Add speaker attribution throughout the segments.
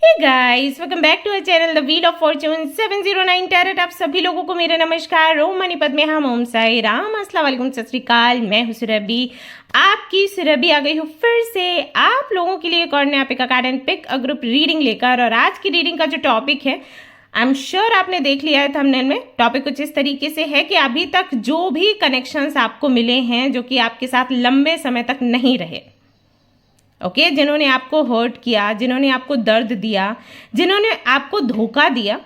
Speaker 1: Hey guys, welcome back to our channel the wheel of fortune 709 tarot. आप सभी लोगों को मेरा नमस्कार। ओम मणिपद में हम ओम साई राम, अस्सलाम वालेकुम, सत श्री अकाल। मैं हूं सुरभि, आपकी सुरभि आ गई हूँ फिर से आप लोगों के लिए एक और नया pick card and pick a group reading लेकर। और आज की रीडिंग का जो टॉपिक है, आई एम श्योर आपने देख लिया है थंबनेल में। टॉपिक कुछ इस तरीके से है कि अभी तक जो भी कनेक्शंस आपको मिले हैं जो कि आपके साथ लंबे समय तक नहीं रहे, ओके जिन्होंने आपको हर्ट किया, जिन्होंने आपको दर्द दिया, जिन्होंने आपको धोखा दिया,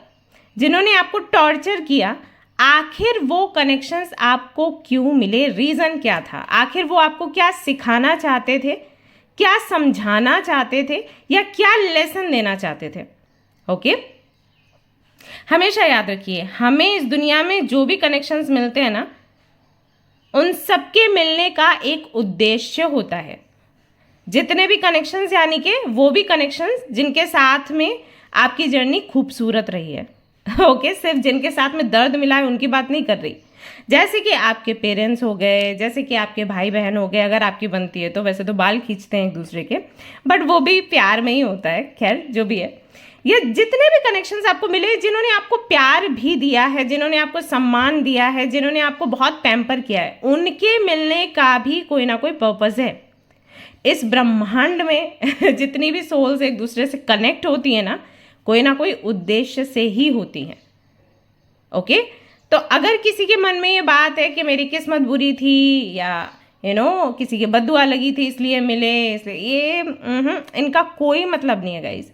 Speaker 1: जिन्होंने आपको टॉर्चर किया, आखिर वो कनेक्शंस आपको क्यों मिले? रीज़न क्या था? आखिर वो आपको क्या सिखाना चाहते थे, क्या समझाना चाहते थे, या क्या लेसन देना चाहते थे? ओके हमेशा याद रखिए, हमें इस दुनिया में जो भी कनेक्शंस मिलते हैं ना, उन सबके मिलने का एक उद्देश्य होता है। जितने भी कनेक्शंस यानी कि वो भी कनेक्शंस जिनके साथ में आपकी जर्नी खूबसूरत रही है। ओके सिर्फ जिनके साथ में दर्द मिला है उनकी बात नहीं कर रही। जैसे कि आपके पेरेंट्स हो गए, जैसे कि आपके भाई बहन हो गए, अगर आपकी बनती है तो। वैसे तो बाल खींचते हैं एक दूसरे के, बट वो भी प्यार में ही होता है। खैर जो भी है, ये जितने भी कनेक्शंस आपको मिले, जिन्होंने आपको प्यार भी दिया है, जिन्होंने आपको सम्मान दिया है, जिन्होंने आपको बहुत पैम्पर किया है, उनके मिलने का भी कोई ना कोई पर्पस है। इस ब्रह्मांड में जितनी भी सोल्स एक दूसरे से कनेक्ट होती है ना कोई उद्देश्य से ही होती हैं। ओके तो अगर किसी के मन में ये बात है कि मेरी किस्मत बुरी थी, या किसी की बद्दुआ लगी थी इसलिए मिले, इसलिए ये इनका कोई मतलब नहीं है गाइस।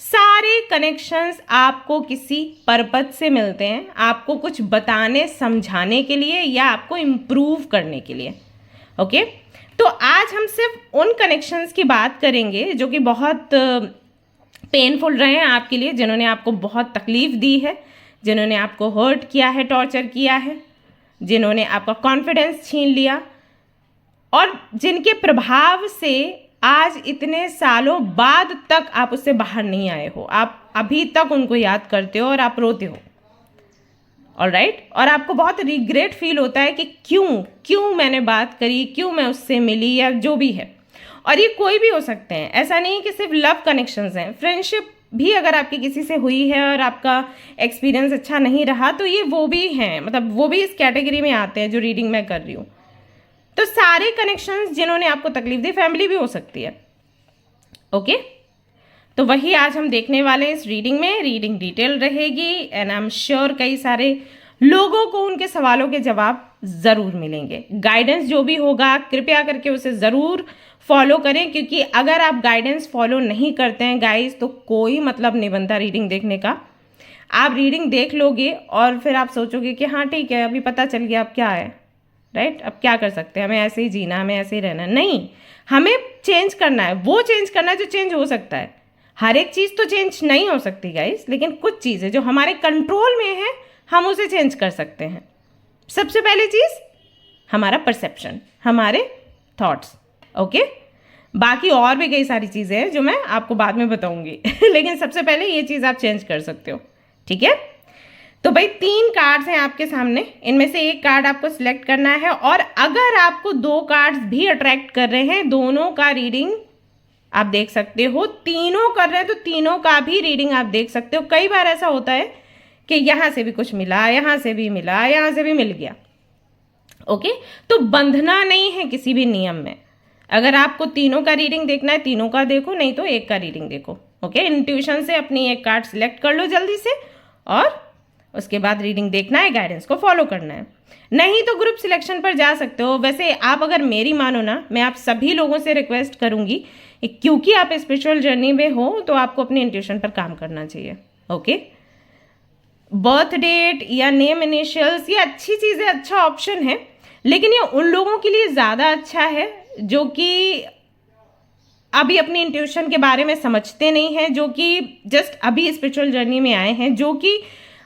Speaker 1: सारे कनेक्शंस आपको किसी पर्पज से मिलते हैं, आपको कुछ बताने समझाने के लिए, या आपको इम्प्रूव करने के लिए। ओके तो आज हम सिर्फ उन कनेक्शंस की बात करेंगे जो कि बहुत पेनफुल रहे हैं आपके लिए, जिन्होंने आपको बहुत तकलीफ दी है, जिन्होंने आपको हर्ट किया है, टॉर्चर किया है, जिन्होंने आपका कॉन्फिडेंस छीन लिया, और जिनके प्रभाव से आज इतने सालों बाद तक आप उससे बाहर नहीं आए हो। आप अभी तक उनको याद करते हो और आप रोते हो। ऑलराइट और आपको बहुत रिग्रेट फील होता है कि क्यों मैंने बात करी, क्यों मैं उससे मिली, या जो भी है। और ये कोई भी हो सकते हैं, ऐसा नहीं कि सिर्फ लव कनेक्शंस हैं। फ्रेंडशिप भी अगर आपकी किसी से हुई है और आपका एक्सपीरियंस अच्छा नहीं रहा, तो ये वो भी हैं, मतलब वो भी इस कैटेगरी में आते हैं जो रीडिंग मैं कर रही हूँ। तो सारे कनेक्शंस जिन्होंने आपको तकलीफ दी, फैमिली भी हो सकती है। ओके तो वही आज हम देखने वाले हैं इस रीडिंग में। रीडिंग डिटेल रहेगी एंड आई एम श्योर कई सारे लोगों को उनके सवालों के जवाब ज़रूर मिलेंगे। गाइडेंस जो भी होगा कृपया करके उसे ज़रूर फॉलो करें, क्योंकि अगर आप गाइडेंस फॉलो नहीं करते हैं गाइस, तो कोई मतलब नहीं बनता रीडिंग देखने का। आप रीडिंग देख लोगे और फिर आप सोचोगे कि हाँ ठीक है, अभी पता चल गया, अब क्या है, राइट अब क्या कर सकते हैं, हमें ऐसे ही जीना, हमें ऐसे ही रहना। नहीं, हमें चेंज करना है, वो चेंज करना है जो चेंज हो सकता है। हर एक चीज़ तो चेंज नहीं हो सकती गाइस, लेकिन कुछ चीज़ें जो हमारे कंट्रोल में है हम उसे चेंज कर सकते हैं। सबसे पहली चीज़ हमारा परसेप्शन, हमारे थॉट्स। ओके बाकी और भी कई सारी चीज़ें हैं जो मैं आपको बाद में बताऊंगी लेकिन सबसे पहले ये चीज़ आप चेंज कर सकते हो। ठीक है तो भाई 3 कार्ड्स हैं आपके सामने, इनमें से एक कार्ड आपको सिलेक्ट करना है। और अगर आपको 2 कार्ड्स भी अट्रैक्ट कर रहे हैं, दोनों का रीडिंग आप देख सकते हो। तीनों कर रहे हैं तो तीनों का भी रीडिंग आप देख सकते हो। कई बार ऐसा होता है कि यहाँ से भी कुछ मिला, यहाँ से भी मिला, यहाँ से भी मिल गया। ओके तो बंधना नहीं है किसी भी नियम में। अगर आपको तीनों का रीडिंग देखना है तीनों का देखो, नहीं तो एक का रीडिंग देखो। ओके इंट्यूशन से अपनी एक कार्ड सिलेक्ट कर लो जल्दी से, और उसके बाद रीडिंग देखना है, गाइडेंस को फॉलो करना है। नहीं तो ग्रुप सिलेक्शन पर जा सकते हो। वैसे आप अगर मेरी मानो ना, मैं आप सभी लोगों से रिक्वेस्ट करूंगी, क्योंकि आप स्पिरिचुअल जर्नी में हो तो आपको अपनी इंट्यूशन पर काम करना चाहिए। ओके बर्थ डेट या नेम इनिशियल्स ये अच्छी चीज़ें, अच्छा ऑप्शन है, लेकिन ये उन लोगों के लिए ज़्यादा अच्छा है जो कि अभी अपनी इंट्यूशन के बारे में समझते नहीं हैं, जो कि जस्ट अभी स्पिरिचुअल जर्नी में आए हैं, जो कि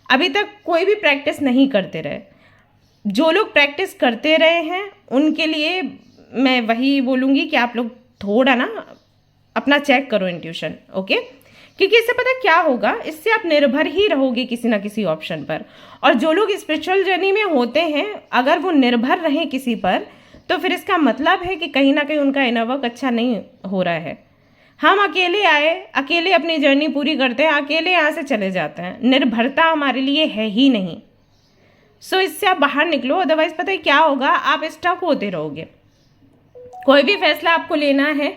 Speaker 1: अभी तक कोई भी प्रैक्टिस नहीं करते रहे। जो लोग प्रैक्टिस करते रहे हैं उनके लिए मैं वही बोलूँगी कि आप लोग थोड़ा ना अपना चेक करो इंट्यूशन। ओके क्योंकि इससे पता क्या होगा, इससे आप निर्भर ही रहोगे किसी ना किसी ऑप्शन पर। और जो लोग स्पिरिचुअल जर्नी में होते हैं, अगर वो निर्भर रहें किसी पर, तो फिर इसका मतलब है कि कहीं ना कहीं उनका इनर वर्क अच्छा नहीं हो रहा है। हम अकेले आए, अकेले अपनी जर्नी पूरी करते हैं, अकेले यहाँ से चले जाते हैं। निर्भरता हमारे लिए है ही नहीं। सो इससे आप बाहर निकलो, अदरवाइज पता है क्या होगा, आप स्टक होते रहोगे। कोई भी फैसला आपको लेना है,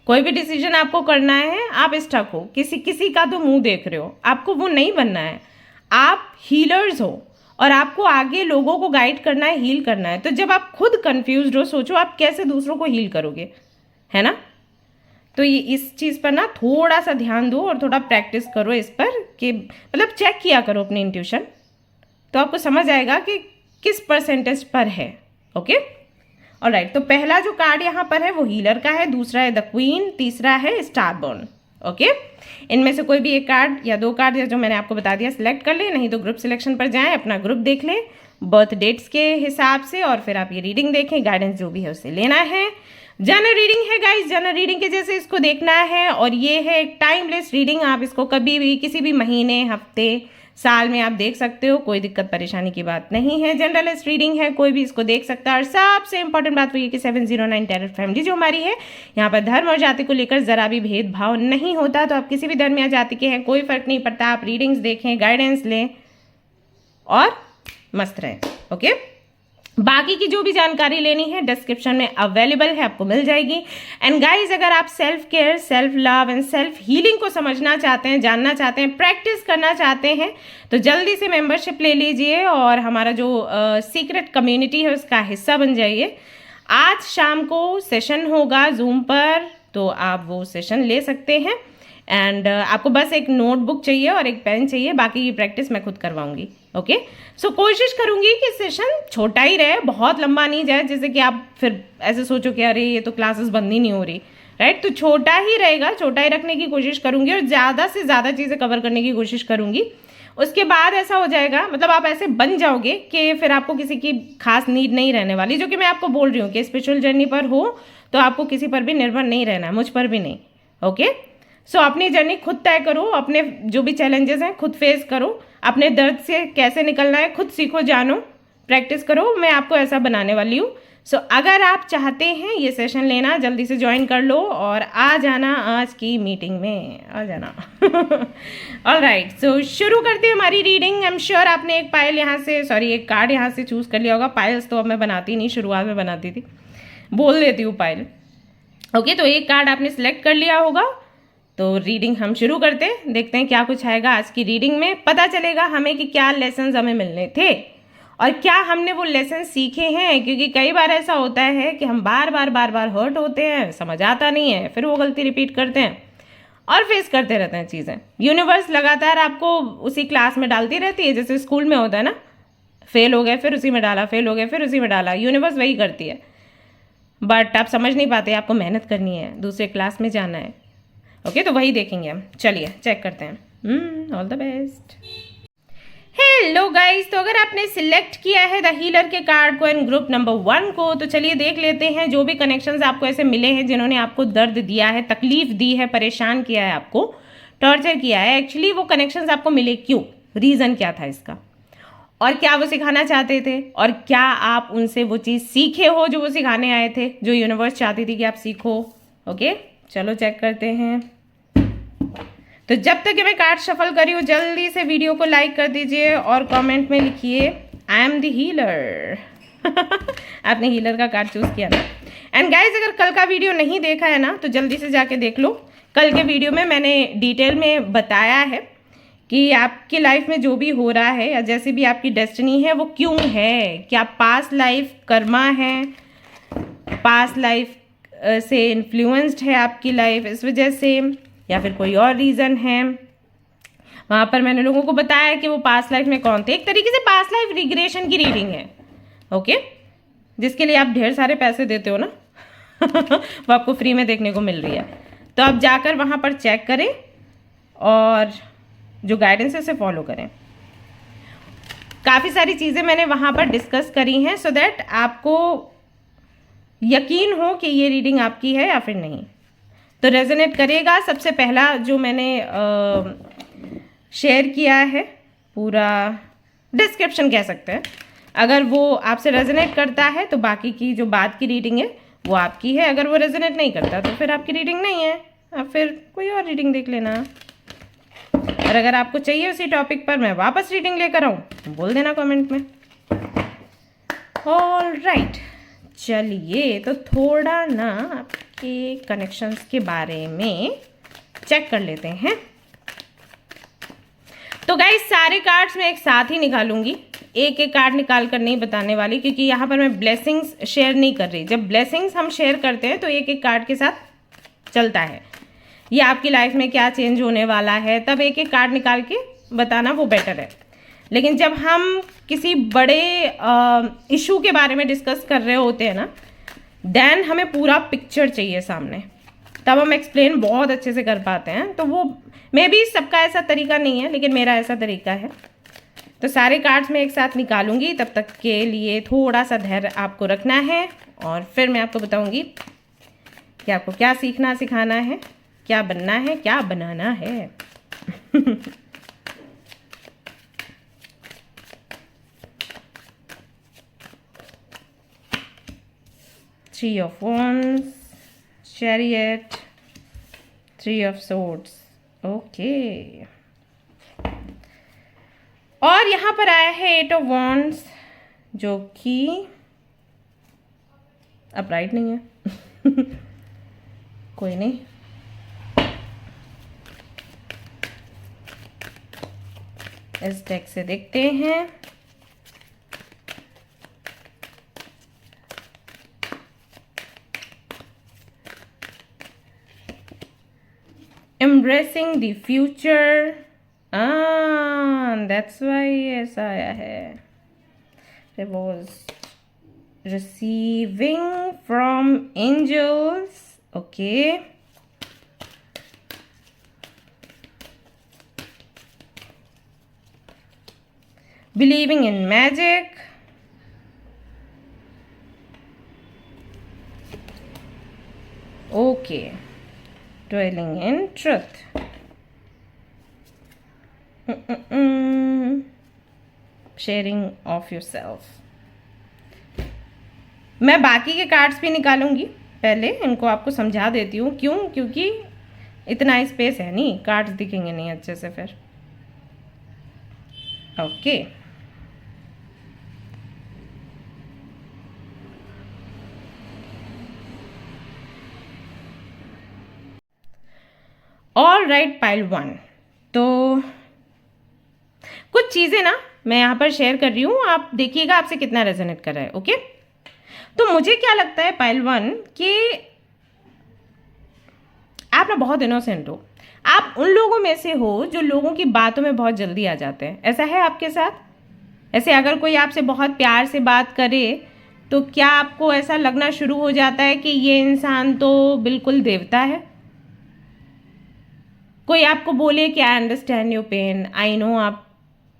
Speaker 1: कोई भी डिसीजन आपको करना है, आप स्टक हो, किसी का तो मुंह देख रहे हो। आपको वो नहीं बनना है। आप हीलर्स हो और आपको आगे लोगों को गाइड करना है, हील करना है। तो जब आप खुद कंफ्यूज हो, सोचो आप कैसे दूसरों को हील करोगे, है ना। तो ये इस चीज़ पर ना थोड़ा सा ध्यान दो और थोड़ा प्रैक्टिस करो इस पर, कि मतलब चेक किया करो अपनी इंट्यूशन, तो आपको समझ आएगा कि किस परसेंटेज पर है। Okay, alright. तो पहला जो कार्ड यहाँ पर है वो हीलर का है, दूसरा है द क्वीन, तीसरा है स्टारबॉर्न। ओके, इनमें से कोई भी एक कार्ड या दो कार्ड जो मैंने आपको बता दिया सिलेक्ट कर ले, नहीं तो ग्रुप सिलेक्शन पर जाएं, अपना ग्रुप देख लें बर्थ डेट्स के हिसाब से, और फिर आप ये रीडिंग देखें, गाइडेंस जो भी है उससे लेना है। जनरल रीडिंग है गाइस, जनरल रीडिंग के जैसे इसको देखना है, और ये है एक टाइमलेस रीडिंग। आप इसको कभी भी किसी भी महीने, हफ्ते, साल में आप देख सकते हो, कोई दिक्कत परेशानी की बात नहीं है। जनरलिस्ट रीडिंग है, कोई भी इसको देख सकता है। और सबसे इंपॉर्टेंट बात तो ये कि 709 टैरर फैमिली जो हमारी है, यहाँ पर धर्म और जाति को लेकर जरा भी भेदभाव नहीं होता। तो आप किसी भी धर्म या जाति के हैं, कोई फर्क नहीं पड़ता। आप रीडिंग्स देखें, गाइडेंस लें और मस्त रहें। ओके, बाकी की जो भी जानकारी लेनी है डिस्क्रिप्शन में अवेलेबल है, आपको मिल जाएगी। एंड गाइज, अगर आप self care, self love and self healing को समझना चाहते हैं, जानना चाहते हैं, प्रैक्टिस करना चाहते हैं, तो जल्दी से मेंबरशिप ले लीजिए और हमारा जो सीक्रेट कम्युनिटी है उसका हिस्सा बन जाइए। आज शाम को सेशन होगा जूम पर, तो आप वो सेशन ले सकते हैं। एंड आपको बस एक नोटबुक चाहिए और एक पेन चाहिए, बाकी की प्रैक्टिस मैं खुद करवाऊंगी। ओके, सो कोशिश करूंगी कि सेशन छोटा ही रहे, बहुत लंबा नहीं जाए, जैसे कि आप फिर ऐसे सोचो कि अरे ये तो क्लासेस बंद ही नहीं हो रही, राइट। तो छोटा ही रहेगा, छोटा ही रखने की कोशिश करूंगी और ज़्यादा से ज़्यादा चीज़ें कवर करने की कोशिश करूंगी। उसके बाद ऐसा हो जाएगा, मतलब आप ऐसे बन जाओगे कि फिर आपको किसी की खास नीड नहीं रहने वाली, जो कि मैं आपको बोल रही हूँ कि स्पिरिचुअल जर्नी पर हो तो आपको किसी पर भी निर्भर नहीं रहना है, मुझ पर भी नहीं। ओके, सो अपनी जर्नी खुद तय करो, अपने जो भी चैलेंजेस हैं खुद फेस करो, अपने दर्द से कैसे निकलना है खुद सीखो, जानो, प्रैक्टिस करो। मैं आपको ऐसा बनाने वाली हूँ। सो अगर आप चाहते हैं ये सेशन लेना, जल्दी से ज्वाइन कर लो और आ जाना आज की मीटिंग में, आ जाना। ऑलराइट, सो शुरू करते हैं हमारी रीडिंग। आई एम श्योर आपने एक पायल यहाँ से, सॉरी एक कार्ड यहाँ से चूज़ कर लिया होगा। पायल्स तो अब मैं बनाती नहीं, शुरुआत में बनाती थी, बोल देती हूँ पायल। ओके, तो एक कार्ड आपने सिलेक्ट कर लिया होगा, तो रीडिंग हम शुरू करते हैं, देखते हैं क्या कुछ आएगा आज की रीडिंग में। पता चलेगा हमें कि क्या लेसन्स हमें मिलने थे और क्या हमने वो लेसन सीखे हैं, क्योंकि कई बार ऐसा होता है कि हम बार बार हर्ट होते हैं, समझ आता नहीं है, फिर वो गलती रिपीट करते हैं और फेस करते रहते हैं चीज़ें। यूनिवर्स लगातार आपको उसी क्लास में डालती रहती है, जैसे स्कूल में होता है ना, फेल हो गए फिर उसी में डाला, फेल हो गए फिर उसी में डाला, यूनिवर्स वही करती है। बट आप समझ नहीं पाते, आपको मेहनत करनी है, दूसरे क्लास में जाना है। ओके, तो वही देखेंगे हम। चलिए चेक करते हैं। All the best. Hello guys, तो अगर आपने सिलेक्ट किया है द हीलर के कार्ड को एंड ग्रुप नंबर 1 को, तो चलिए देख लेते हैं जो भी कनेक्शंस आपको ऐसे मिले हैं जिन्होंने आपको दर्द दिया है, तकलीफ दी है, परेशान किया है, आपको टॉर्चर किया है। एक्चुअली वो कनेक्शंस आपको मिले क्यों, रीज़न क्या था इसका, और क्या वो सिखाना चाहते थे, और क्या आप उनसे वो चीज़ सीखे हो जो वो सिखाने आए थे, जो यूनिवर्स चाहती थी कि आप सीखो। ओके, चलो चेक करते हैं। तो जब तक मैं कार्ड शफल करी हूँ, जल्दी से वीडियो को लाइक कर दीजिए और कमेंट में लिखिए आई एम द हीलर। आपने हीलर का कार्ड चूज किया ना। एंड गाइज, अगर कल का वीडियो नहीं देखा है ना, तो जल्दी से जाके देख लो। कल के वीडियो में मैंने डिटेल में बताया है कि आपकी लाइफ में जो भी हो रहा है या जैसी भी आपकी डेस्टिनी है वो क्यों है, क्या पास्ट लाइफ कर्मा है, पास्ट लाइफ से इन्फ्लुएंस्ड है आपकी लाइफ इस वजह से, या फिर कोई और रीज़न है। वहाँ पर मैंने लोगों को बताया कि वो पास्ट लाइफ में कौन थे। एक तरीके से पास्ट लाइफ रिग्रेशन की रीडिंग है। ओके, जिसके लिए आप ढेर सारे पैसे देते हो ना, वो आपको फ्री में देखने को मिल रही है। तो आप जाकर वहाँ पर चेक करें और जो गाइडेंस है उसे फॉलो करें। काफ़ी सारी चीज़ें मैंने वहाँ पर डिस्कस करी हैं, सो दैट आपको यकीन हो कि ये रीडिंग आपकी है या फिर नहीं। तो रेजोनेट करेगा। सबसे पहला जो मैंने शेयर किया है, पूरा डिस्क्रिप्शन कह सकते हैं, अगर वो आपसे रेजोनेट करता है तो बाकी की जो बाद की रीडिंग है वो आपकी है, अगर वो रेजोनेट नहीं करता तो फिर आपकी रीडिंग नहीं है। फिर कोई और रीडिंग देख लेना। और अगर आपको चाहिए उसी टॉपिक पर मैं वापस रीडिंग लेकर आऊँ बोल देना कमेंट में। ऑल राइट, चलिए तो थोड़ा ना आपके कनेक्शंस के बारे में चेक कर लेते हैं। तो गाइस सारे कार्ड्स मैं एक साथ ही निकालूंगी, एक एक कार्ड निकाल कर नहीं बताने वाली, क्योंकि यहाँ पर मैं ब्लेसिंग्स शेयर नहीं कर रही। जब ब्लेसिंग्स हम शेयर करते हैं तो एक एक कार्ड के साथ चलता है, ये आपकी लाइफ में क्या चेंज होने वाला है, तब एक एक कार्ड निकाल के बताना वो बेटर है। लेकिन जब हम किसी बड़े इशू के बारे में डिस्कस कर रहे होते हैं ना, देन हमें पूरा पिक्चर चाहिए सामने, तब हम एक्सप्लेन बहुत अच्छे से कर पाते हैं। तो वो मे भी सबका ऐसा तरीका नहीं है, लेकिन मेरा ऐसा तरीका है। तो सारे कार्ड्स मैं एक साथ निकालूंगी, तब तक के लिए थोड़ा सा धैर्य आपको रखना है और फिर मैं आपको बताऊंगी कि आपको क्या सीखना सिखाना है, क्या बनना है, क्या बनाना है। Three of Wands, Chariot, Three of Swords, okay. और यहाँ पर आया है Eight of Wands, जो कि अपराइट नहीं है। कोई नहीं, इस डेक से देखते हैं। Embracing the future, that's why ऐसा आया है। There was receiving from angels, okay. Believing in magic, okay. Dwelling in truth, sharing of yourself। मैं बाकी के कार्ड्स भी निकालूंगी, पहले इनको आपको समझा देती हूँ क्यों, क्योंकि इतना स्पेस है नहीं, कार्ड्स दिखेंगे नहीं अच्छे से फिर। Okay, all right, pile 1। तो कुछ चीज़ें ना मैं यहाँ पर शेयर कर रही हूँ, आप देखिएगा आपसे कितना रेजोनेट कर रहा है। ओके, तो मुझे क्या लगता है पाइल 1 कि आप ना बहुत इनोसेंट हो। आप उन लोगों में से हो जो लोगों की बातों में बहुत जल्दी आ जाते हैं। ऐसा है आपके साथ? ऐसे अगर कोई आपसे बहुत प्यार से बात करे तो क्या आपको ऐसा लगना शुरू हो जाता है कि ये इंसान तो बिल्कुल देवता है? कोई आपको बोले कि I understand your pain, I know आप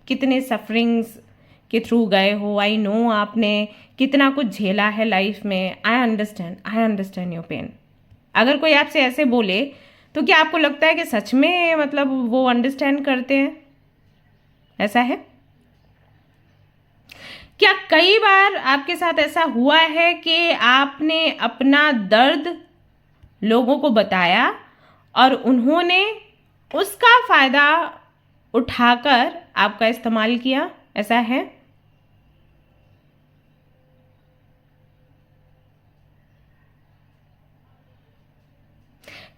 Speaker 1: कितने सफरिंग्स के थ्रू गए हो, आई नो आपने कितना कुछ झेला है लाइफ में, आई अंडरस्टैंड योर पेन। अगर कोई आपसे ऐसे बोले तो क्या आपको लगता है कि सच में मतलब वो अंडरस्टैंड करते हैं? ऐसा है क्या? कई बार आपके साथ ऐसा हुआ है कि आपने अपना दर्द लोगों को बताया और उन्होंने उसका फायदा उठाकर आपका इस्तेमाल किया? ऐसा है?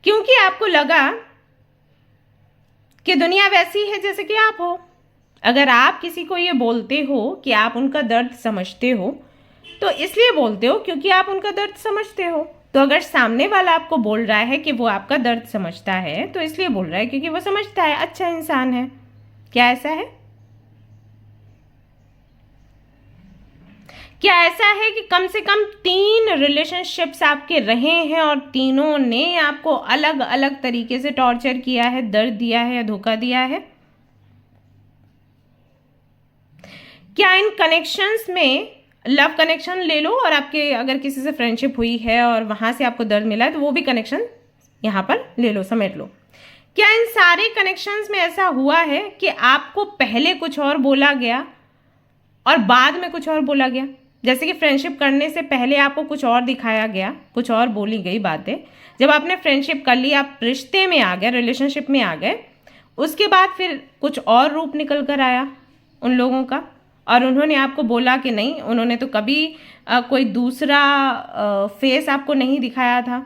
Speaker 1: क्योंकि आपको लगा कि दुनिया वैसी है जैसे कि आप हो। अगर आप किसी को ये बोलते हो कि आप उनका दर्द समझते हो तो इसलिए बोलते हो क्योंकि आप उनका दर्द समझते हो। तो अगर सामने वाला आपको बोल रहा है कि वो आपका दर्द समझता है तो इसलिए बोल रहा है क्योंकि वो समझता है, अच्छा इंसान है। क्या ऐसा है? क्या ऐसा है कि कम से कम 3 रिलेशनशिप्स आपके रहे हैं और तीनों ने आपको अलग अलग तरीके से टॉर्चर किया है, दर्द दिया है या धोखा दिया है? क्या इन कनेक्शंस में, लव कनेक्शन ले लो और आपके अगर किसी से फ्रेंडशिप हुई है और वहां से आपको दर्द मिला है तो वो भी कनेक्शन यहां पर ले लो, समेट लो। क्या इन सारे कनेक्शंस में ऐसा हुआ है कि आपको पहले कुछ और बोला गया और बाद में कुछ और बोला गया? जैसे कि फ्रेंडशिप करने से पहले आपको कुछ और दिखाया गया, कुछ और बोली गई बातें, जब आपने फ्रेंडशिप कर ली, आप रिश्ते में आ गए, रिलेशनशिप में आ गए, उसके बाद फिर कुछ और रूप निकल कर आया उन लोगों का, और उन्होंने आपको बोला कि नहीं, उन्होंने तो कभी कोई दूसरा फेस आपको नहीं दिखाया था,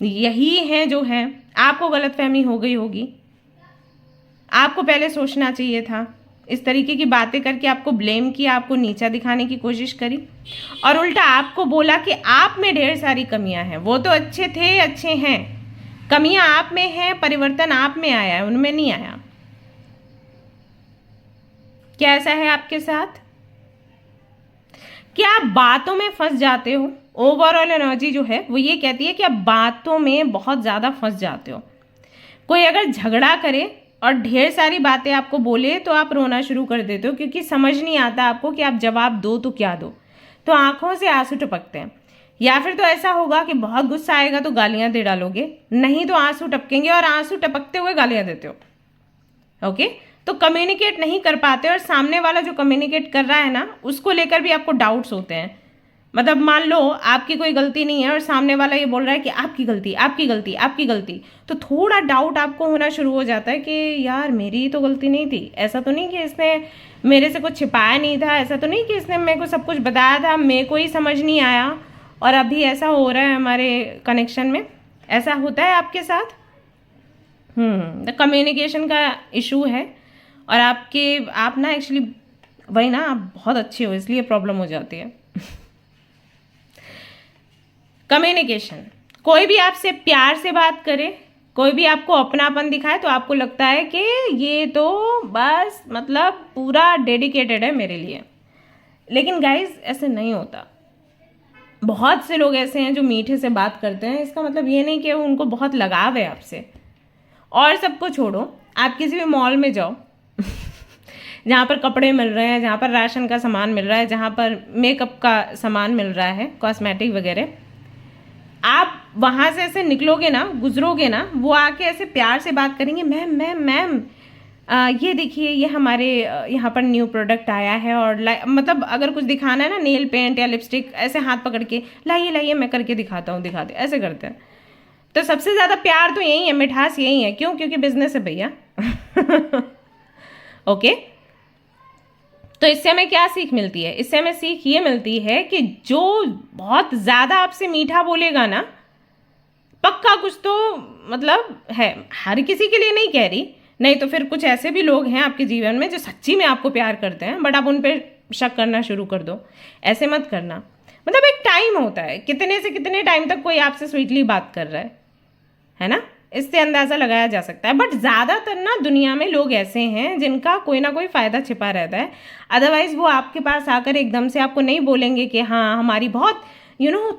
Speaker 1: यही है जो है। आपको गलतफहमी हो गई होगी, आपको पहले सोचना चाहिए था। इस तरीके की बातें करके आपको ब्लेम किया, आपको नीचा दिखाने की कोशिश करी, और उल्टा आपको बोला कि आप में ढेर सारी कमियां हैं। वो तो अच्छे थे, अच्छे हैं, कमियां आप में हैं, परिवर्तन आप में आया है, उनमें नहीं आया। क्या ऐसा है आपके साथ? क्या आप बातों में फंस जाते हो? ओवरऑल एनर्जी जो है वो ये कहती है कि आप बातों में बहुत ज़्यादा फंस जाते हो। कोई अगर झगड़ा करे और ढेर सारी बातें आपको बोले तो आप रोना शुरू कर देते हो, क्योंकि समझ नहीं आता आपको कि आप जवाब दो तो क्या दो। तो आंखों से आंसू टपकते हैं, या फिर तो ऐसा होगा कि बहुत गुस्सा आएगा तो गालियां दे डालोगे, नहीं तो आंसू टपकेंगे और आंसू टपकते हुए गालियां देते हो। ओके, तो कम्युनिकेट नहीं कर पाते, और सामने वाला जो कम्युनिकेट कर रहा है ना, उसको लेकर भी आपको डाउट्स होते हैं। मतलब मान लो आपकी कोई गलती नहीं है और सामने वाला ये बोल रहा है कि आपकी गलती, आपकी गलती, आपकी गलती, तो थोड़ा डाउट आपको होना शुरू हो जाता है कि यार मेरी तो गलती नहीं थी, ऐसा तो नहीं कि इसने मेरे से कुछ छिपाया नहीं था, ऐसा तो नहीं कि इसने मेरे को सब कुछ बताया था, मेरे को ही समझ नहीं आया, और अभी ऐसा हो रहा है हमारे कनेक्शन में। ऐसा होता है आपके साथ? कम्युनिकेशन का इशू है, और आप ना एक्चुअली वही ना, आप बहुत अच्छे हो इसलिए प्रॉब्लम हो जाती है। कम्युनिकेशन, कोई भी आपसे प्यार से बात करे, कोई भी आपको अपनापन दिखाए तो आपको लगता है कि ये तो बस मतलब पूरा डेडिकेटेड है मेरे लिए। लेकिन गाइस ऐसे नहीं होता। बहुत से लोग ऐसे हैं जो मीठे से बात करते हैं, इसका मतलब ये नहीं कि उनको बहुत लगाव है आपसे। और सबको छोड़ो, आप किसी भी मॉल में जाओ जहाँ पर कपड़े मिल रहे हैं, जहाँ पर राशन का सामान मिल रहा है, जहाँ पर मेकअप का सामान मिल रहा है, कॉस्मेटिक वगैरह, आप वहाँ से ऐसे निकलोगे ना, गुजरोगे ना, वो आके ऐसे प्यार से बात करेंगे, मैम मैम मैम ये देखिए, ये हमारे यहाँ पर न्यू प्रोडक्ट आया है, और मतलब अगर कुछ दिखाना है ना, नेल पेंट या लिपस्टिक, ऐसे हाथ पकड़ के लाइए लाइए मैं करके दिखाता हूँ, दिखाते, ऐसे करते हैं। तो सबसे ज़्यादा प्यार तो यही है, मिठास यही है। क्यों? क्योंकि बिजनेस है भैया। ओके, तो इससे हमें क्या सीख मिलती है? इससे हमें सीख ये मिलती है कि जो बहुत ज़्यादा आपसे मीठा बोलेगा ना, पक्का कुछ तो मतलब है। हर किसी के लिए नहीं कह रही, नहीं तो फिर कुछ ऐसे भी लोग हैं आपके जीवन में जो सच्ची में आपको प्यार करते हैं, बट आप उन पर शक करना शुरू कर दो। ऐसे मत करना। मतलब एक टाइम होता है, कितने से कितने टाइम तक कोई आपसे स्वीटली बात कर रहा है ना, इससे अंदाज़ा लगाया जा सकता है। बट ज़्यादातर ना दुनिया में लोग ऐसे हैं जिनका कोई ना कोई फ़ायदा छिपा रहता है। अदरवाइज़ वो आपके पास आकर एकदम से आपको नहीं बोलेंगे कि हाँ हमारी बहुत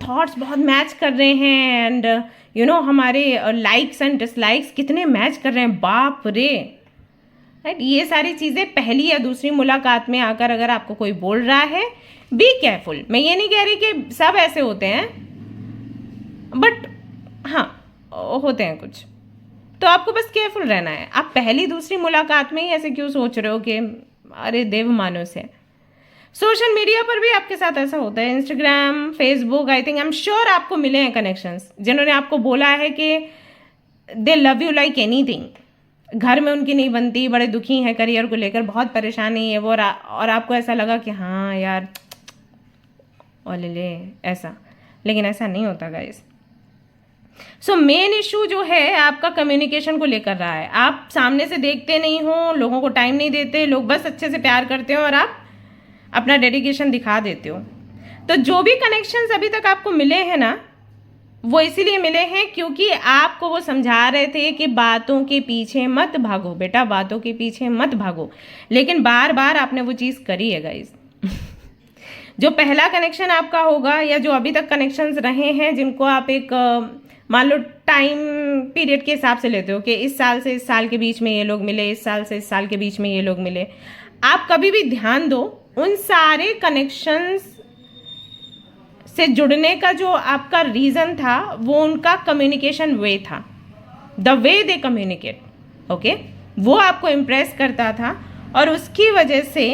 Speaker 1: थॉट्स बहुत मैच कर रहे हैं, एंड हमारे लाइक्स एंड डिसलाइक्स कितने मैच कर रहे हैं, बाप रे। राइट, ये सारी चीज़ें पहली या दूसरी मुलाकात में आकर अगर आपको कोई बोल रहा है, बी केयरफुल। मैं ये नहीं कह रही कि सब ऐसे होते हैं, बट हाँ होते हैं कुछ, तो आपको बस केयरफुल रहना है। आप पहली दूसरी मुलाकात में ही ऐसे क्यों सोच रहे हो कि अरे देव मानुस है। सोशल मीडिया पर भी आपके साथ ऐसा होता है, Instagram, Facebook, I think, I am sure आपको मिले हैं कनेक्शंस जिन्होंने आपको बोला है कि दे लव यू लाइक एनीथिंग। घर में उनकी नहीं बनती, बड़े दुखी हैं करियर को लेकर, बहुत परेशानी है वो, और आपको ऐसा लगा कि हाँ यार ओ ले ऐसा, लेकिन ऐसा नहीं होता गाइस। सो मेन इशू जो है आपका कम्युनिकेशन को लेकर रहा है। आप सामने से देखते नहीं हो, लोगों को टाइम नहीं देते, लोग बस अच्छे से प्यार करते हो और आप अपना डेडिकेशन दिखा देते हो। तो जो भी कनेक्शंस अभी तक आपको मिले हैं ना, वो इसीलिए मिले हैं क्योंकि आपको वो समझा रहे थे कि बातों के पीछे मत भागो बेटा, बातों के पीछे मत भागो। लेकिन बार बार आपने वो चीज़ करी है गाइस। जो पहला कनेक्शन आपका होगा, या जो अभी तक कनेक्शंस रहे हैं जिनको आप एक मान लो टाइम पीरियड के हिसाब से लेते हो कि इस साल से इस साल के बीच में ये लोग मिले, इस साल से इस साल के बीच में ये लोग मिले, आप कभी भी ध्यान दो उन सारे कनेक्शंस से जुड़ने का जो आपका रीज़न था वो उनका कम्युनिकेशन वे था, the way they communicate. Okay, वो आपको इम्प्रेस करता था और उसकी वजह से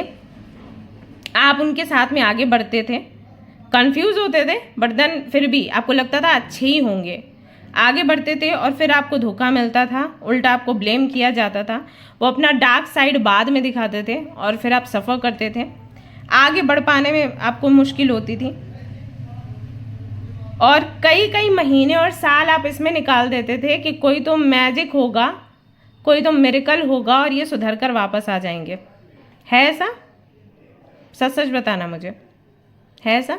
Speaker 1: आप उनके साथ में आगे बढ़ते थे। कंफ्यूज होते थे बट देन फिर भी आपको लगता था अच्छे ही होंगे, आगे बढ़ते थे और फिर आपको धोखा मिलता था, उल्टा आपको ब्लेम किया जाता था, वो अपना डार्क साइड बाद में दिखाते थे और फिर आप सफ़र करते थे, आगे बढ़ पाने में आपको मुश्किल होती थी और कई कई महीने और साल आप इसमें निकाल देते थे कि कोई तो मैजिक होगा, कोई तो मिरेकल होगा और ये सुधर कर वापस आ जाएंगे। है ऐसा? सच सच बताना मुझे, है ऐसा?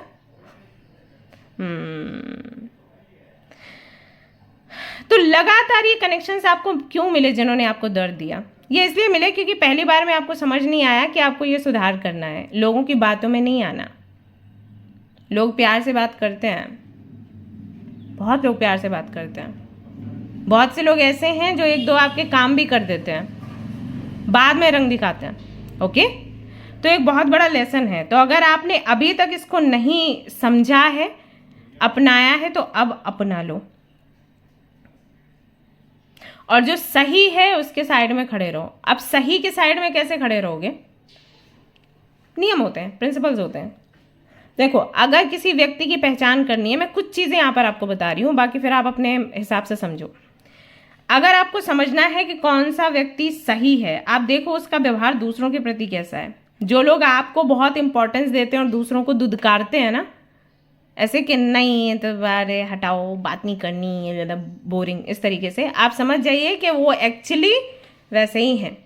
Speaker 1: तो लगातार ये कनेक्शंस आपको क्यों मिले जिन्होंने आपको दर्द दिया? ये इसलिए मिले क्योंकि पहली बार में आपको समझ नहीं आया कि आपको ये सुधार करना है, लोगों की बातों में नहीं आना। लोग प्यार से बात करते हैं, बहुत लोग प्यार से बात करते हैं, बहुत से लोग ऐसे हैं जो एक दो आपके काम भी कर देते हैं, बाद में रंग दिखाते हैं। ओके, तो एक बहुत बड़ा लेसन है। तो अगर आपने अभी तक इसको नहीं समझा है, अपनाया है, तो अब अपना लो और जो सही है उसके साइड में खड़े रहो। अब सही के साइड में कैसे खड़े रहोगे? नियम होते हैं, प्रिंसिपल्स होते हैं। देखो, अगर किसी व्यक्ति की पहचान करनी है, मैं कुछ चीज़ें यहाँ पर आपको बता रही हूँ, बाकी फिर आप अपने हिसाब से समझो। अगर आपको समझना है कि कौन सा व्यक्ति सही है, आप देखो उसका व्यवहार दूसरों के प्रति कैसा है। जो लोग आपको बहुत इंपॉर्टेंस देते हैं और दूसरों को दुदकारते हैं ना, ऐसे कि नहीं तो अरे हटाओ, बात नहीं करनी, ये ज़्यादा बोरिंग, इस तरीके से आप समझ जाइए कि वो एक्चुअली वैसे ही हैं।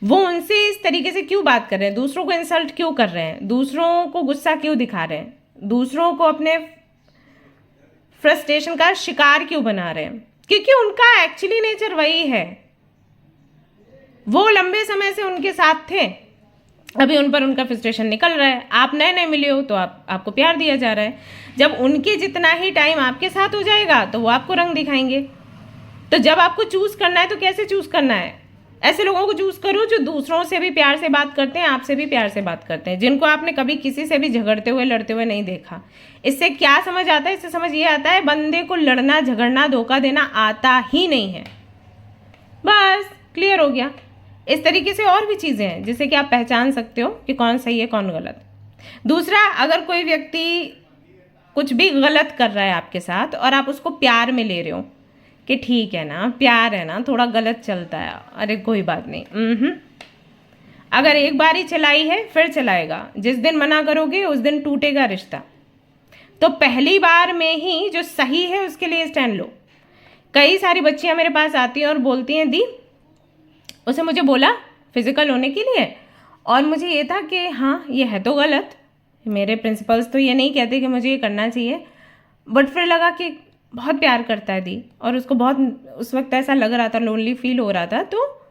Speaker 1: वो उनसे इस तरीके से क्यों बात कर रहे हैं, दूसरों को इंसल्ट क्यों कर रहे हैं, दूसरों को गुस्सा क्यों दिखा रहे हैं, दूसरों को अपने फ्रस्ट्रेशन का शिकार क्यों बना रहे हैं? क्योंकि उनका एक्चुअली नेचर वही है। वो लंबे समय से उनके साथ थे, अभी उन पर उनका फ्रस्ट्रेशन निकल रहा है। आप नए नए मिले हो तो आपको प्यार दिया जा रहा है। जब उनके जितना ही टाइम आपके साथ हो जाएगा तो वो आपको रंग दिखाएंगे। तो जब आपको चूज करना है तो कैसे चूज करना है? ऐसे लोगों को चूज करो जो दूसरों से भी प्यार से बात करते हैं, आपसे भी प्यार से बात करते हैं, जिनको आपने कभी किसी से भी झगड़ते हुए लड़ते हुए नहीं देखा। इससे क्या समझ आता है? इससे समझ ये आता है बंदे को लड़ना, झगड़ना, धोखा देना आता ही नहीं है। बस क्लियर हो गया। इस तरीके से और भी चीज़ें हैं जिससे कि आप पहचान सकते हो कि कौन सही है कौन गलत। दूसरा, अगर कोई व्यक्ति कुछ भी गलत कर रहा है आपके साथ और आप उसको प्यार में ले रहे हो कि ठीक है ना, प्यार है ना, थोड़ा गलत चलता है, अरे कोई बात नहीं। अगर एक बार ही चलाई है फिर चलाएगा। जिस दिन मना करोगे उस दिन टूटेगा रिश्ता। तो पहली बार में ही जो सही है उसके लिए स्टैंड लो। कई सारी बच्चियां मेरे पास आती हैं और बोलती हैं, दी उसे मुझे बोला फिजिकल होने के लिए और मुझे ये था कि हाँ ये है तो गलत, मेरे प्रिंसिपल्स तो ये नहीं कहते कि मुझे ये करना चाहिए, बट फिर लगा कि बहुत प्यार करता है दी और उसको बहुत उस वक्त ऐसा लग रहा था, लोनली फील हो रहा था, तो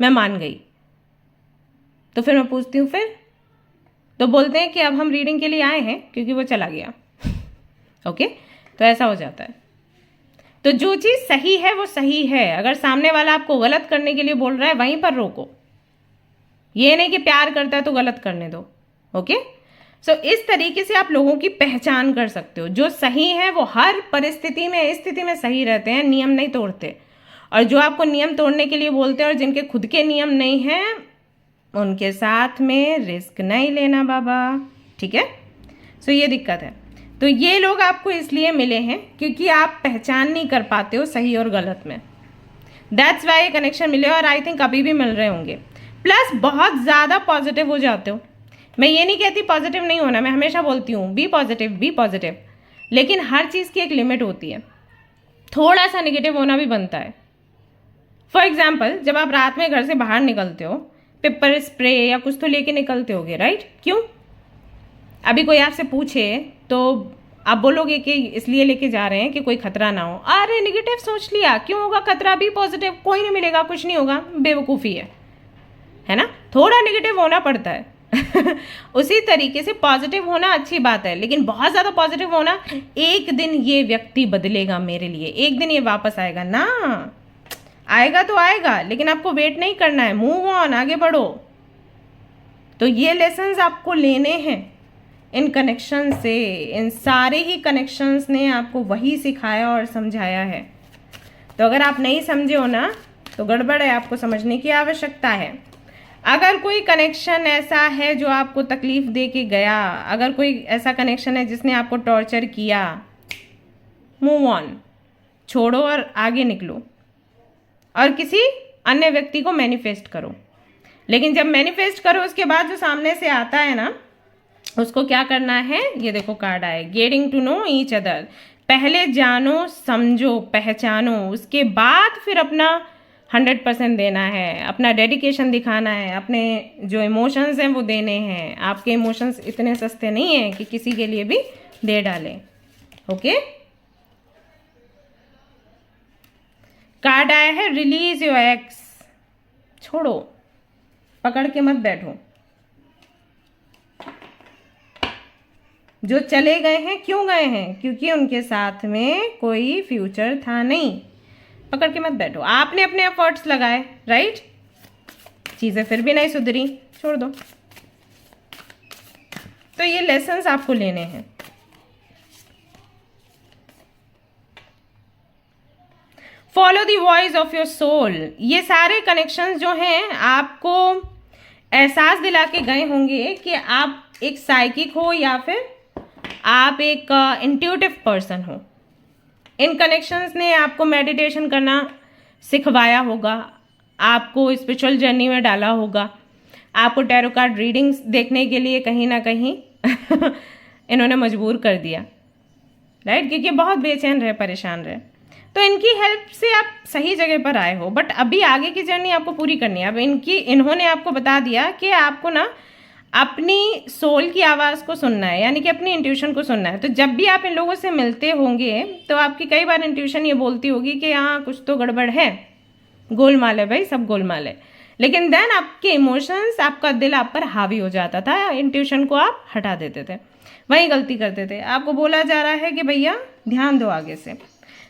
Speaker 1: मैं मान गई। तो फिर मैं पूछती हूँ फिर, तो बोलते हैं कि अब हम रीडिंग के लिए आए हैं क्योंकि वो चला गया। ओके, तो ऐसा हो जाता है। तो जो चीज़ सही है वो सही है। अगर सामने वाला आपको गलत करने के लिए बोल रहा है वहीं पर रोको। ये नहीं कि प्यार करता है तो गलत करने दो। ओके, सो इस तरीके से आप लोगों की पहचान कर सकते हो। जो सही है वो हर परिस्थिति में, स्थिति में सही रहते हैं, नियम नहीं तोड़ते। और जो आपको नियम तोड़ने के लिए बोलते हैं और जिनके खुद के नियम नहीं हैं, उनके साथ में रिस्क नहीं लेना बाबा। ठीक है, सो ये दिक्कत है। तो ये लोग आपको इसलिए मिले हैं क्योंकि आप पहचान नहीं कर पाते हो सही और गलत में। दैट्स वाई ये कनेक्शन मिले और आई थिंक अभी भी मिल रहे होंगे। प्लस बहुत ज़्यादा पॉजिटिव हो जाते हो। मैं ये नहीं कहती पॉजिटिव नहीं होना, मैं हमेशा बोलती हूँ बी पॉजिटिव, लेकिन हर चीज़ की एक लिमिट होती है। थोड़ा सा नेगेटिव होना भी बनता है। फॉर एग्जाम्पल, जब आप रात में घर से बाहर निकलते हो, पेपर स्प्रे या कुछ तो लेके निकलते होगे, राइट? क्यों? अभी कोई आपसे पूछे तो आप बोलोगे कि इसलिए लेके जा रहे हैं कि कोई खतरा ना हो। अरे नेगेटिव सोच लिया, क्यों होगा खतरा? भी पॉजिटिव, कोई नहीं मिलेगा, कुछ नहीं होगा, बेवकूफ़ी है ना? थोड़ा नेगेटिव होना पड़ता है। उसी तरीके से पॉजिटिव होना अच्छी बात है, लेकिन बहुत ज़्यादा पॉजिटिव होना, एक दिन ये व्यक्ति बदलेगा मेरे लिए, एक दिन ये वापस आएगा ना, आएगा तो आएगा, लेकिन आपको वेट नहीं करना है, मूव ऑन, आगे बढ़ो। तो ये लेसन्स आपको लेने हैं इन कनेक्शन से। इन सारे ही कनेक्शंस ने आपको वही सिखाया और समझाया है। तो अगर आप नहीं समझे हो ना तो गड़बड़ है, आपको समझने की आवश्यकता है। अगर कोई कनेक्शन ऐसा है जो आपको तकलीफ दे के गया, अगर कोई ऐसा कनेक्शन है जिसने आपको टॉर्चर किया, मूव ऑन। छोड़ो और आगे निकलो और किसी अन्य व्यक्ति को मैनिफेस्ट करो। लेकिन जब मैनिफेस्ट करो उसके बाद जो सामने से आता है ना, उसको क्या करना है, ये देखो कार्ड आए, getting to know each other. पहले जानो, समझो, पहचानो, उसके बाद फिर अपना 100% देना है, अपना डेडिकेशन दिखाना है, अपने जो इमोशंस हैं वो देने हैं। आपके इमोशंस इतने सस्ते नहीं हैं कि किसी के लिए भी दे डालें। ओके, कार्ड आया है रिलीज योर एक्स। छोड़ो, पकड़ के मत बैठो। जो चले गए हैं, क्यों गए हैं? क्योंकि उनके साथ में कोई फ्यूचर था नहीं। पकड़ के मत बैठो। आपने अपने एफर्ट्स लगाए, राइट, चीजें फिर भी नहीं सुधरी, छोड़ दो। तो ये लेसन्स आपको लेने हैं। Follow the voice of your soul. ये सारे कनेक्शंस जो हैं आपको एहसास दिला के गए होंगे कि आप एक साइकिक हो या फिर आप एक इंट्यूटिव पर्सन हो। इन कनेक्शंस ने आपको मेडिटेशन करना सिखवाया होगा, आपको स्पिरिचुअल जर्नी में डाला होगा, आपको टैरो कार्ड रीडिंग्स देखने के लिए कहीं ना कहीं इन्होंने मजबूर कर दिया, राइट, क्योंकि बहुत बेचैन रहे, परेशान रहे। तो इनकी हेल्प से आप सही जगह पर आए हो, बट अभी आगे की जर्नी आपको पूरी करनी है। अब इन्होंने आपको बता दिया कि आपको ना अपनी सोल की आवाज़ को सुनना है, यानी कि अपनी इंट्यूशन को सुनना है। तो जब भी आप इन लोगों से मिलते होंगे तो आपकी कई बार इंट्यूशन ये बोलती होगी कि यहाँ कुछ तो गड़बड़ है, गोलमाल है भाई, सब गोलमाल है। लेकिन देन आपके इमोशंस, आपका दिल आप पर हावी हो जाता था, इंट्यूशन को आप हटा देते थे, वही गलती करते थे। आपको बोला जा रहा है कि भैया ध्यान दो आगे से।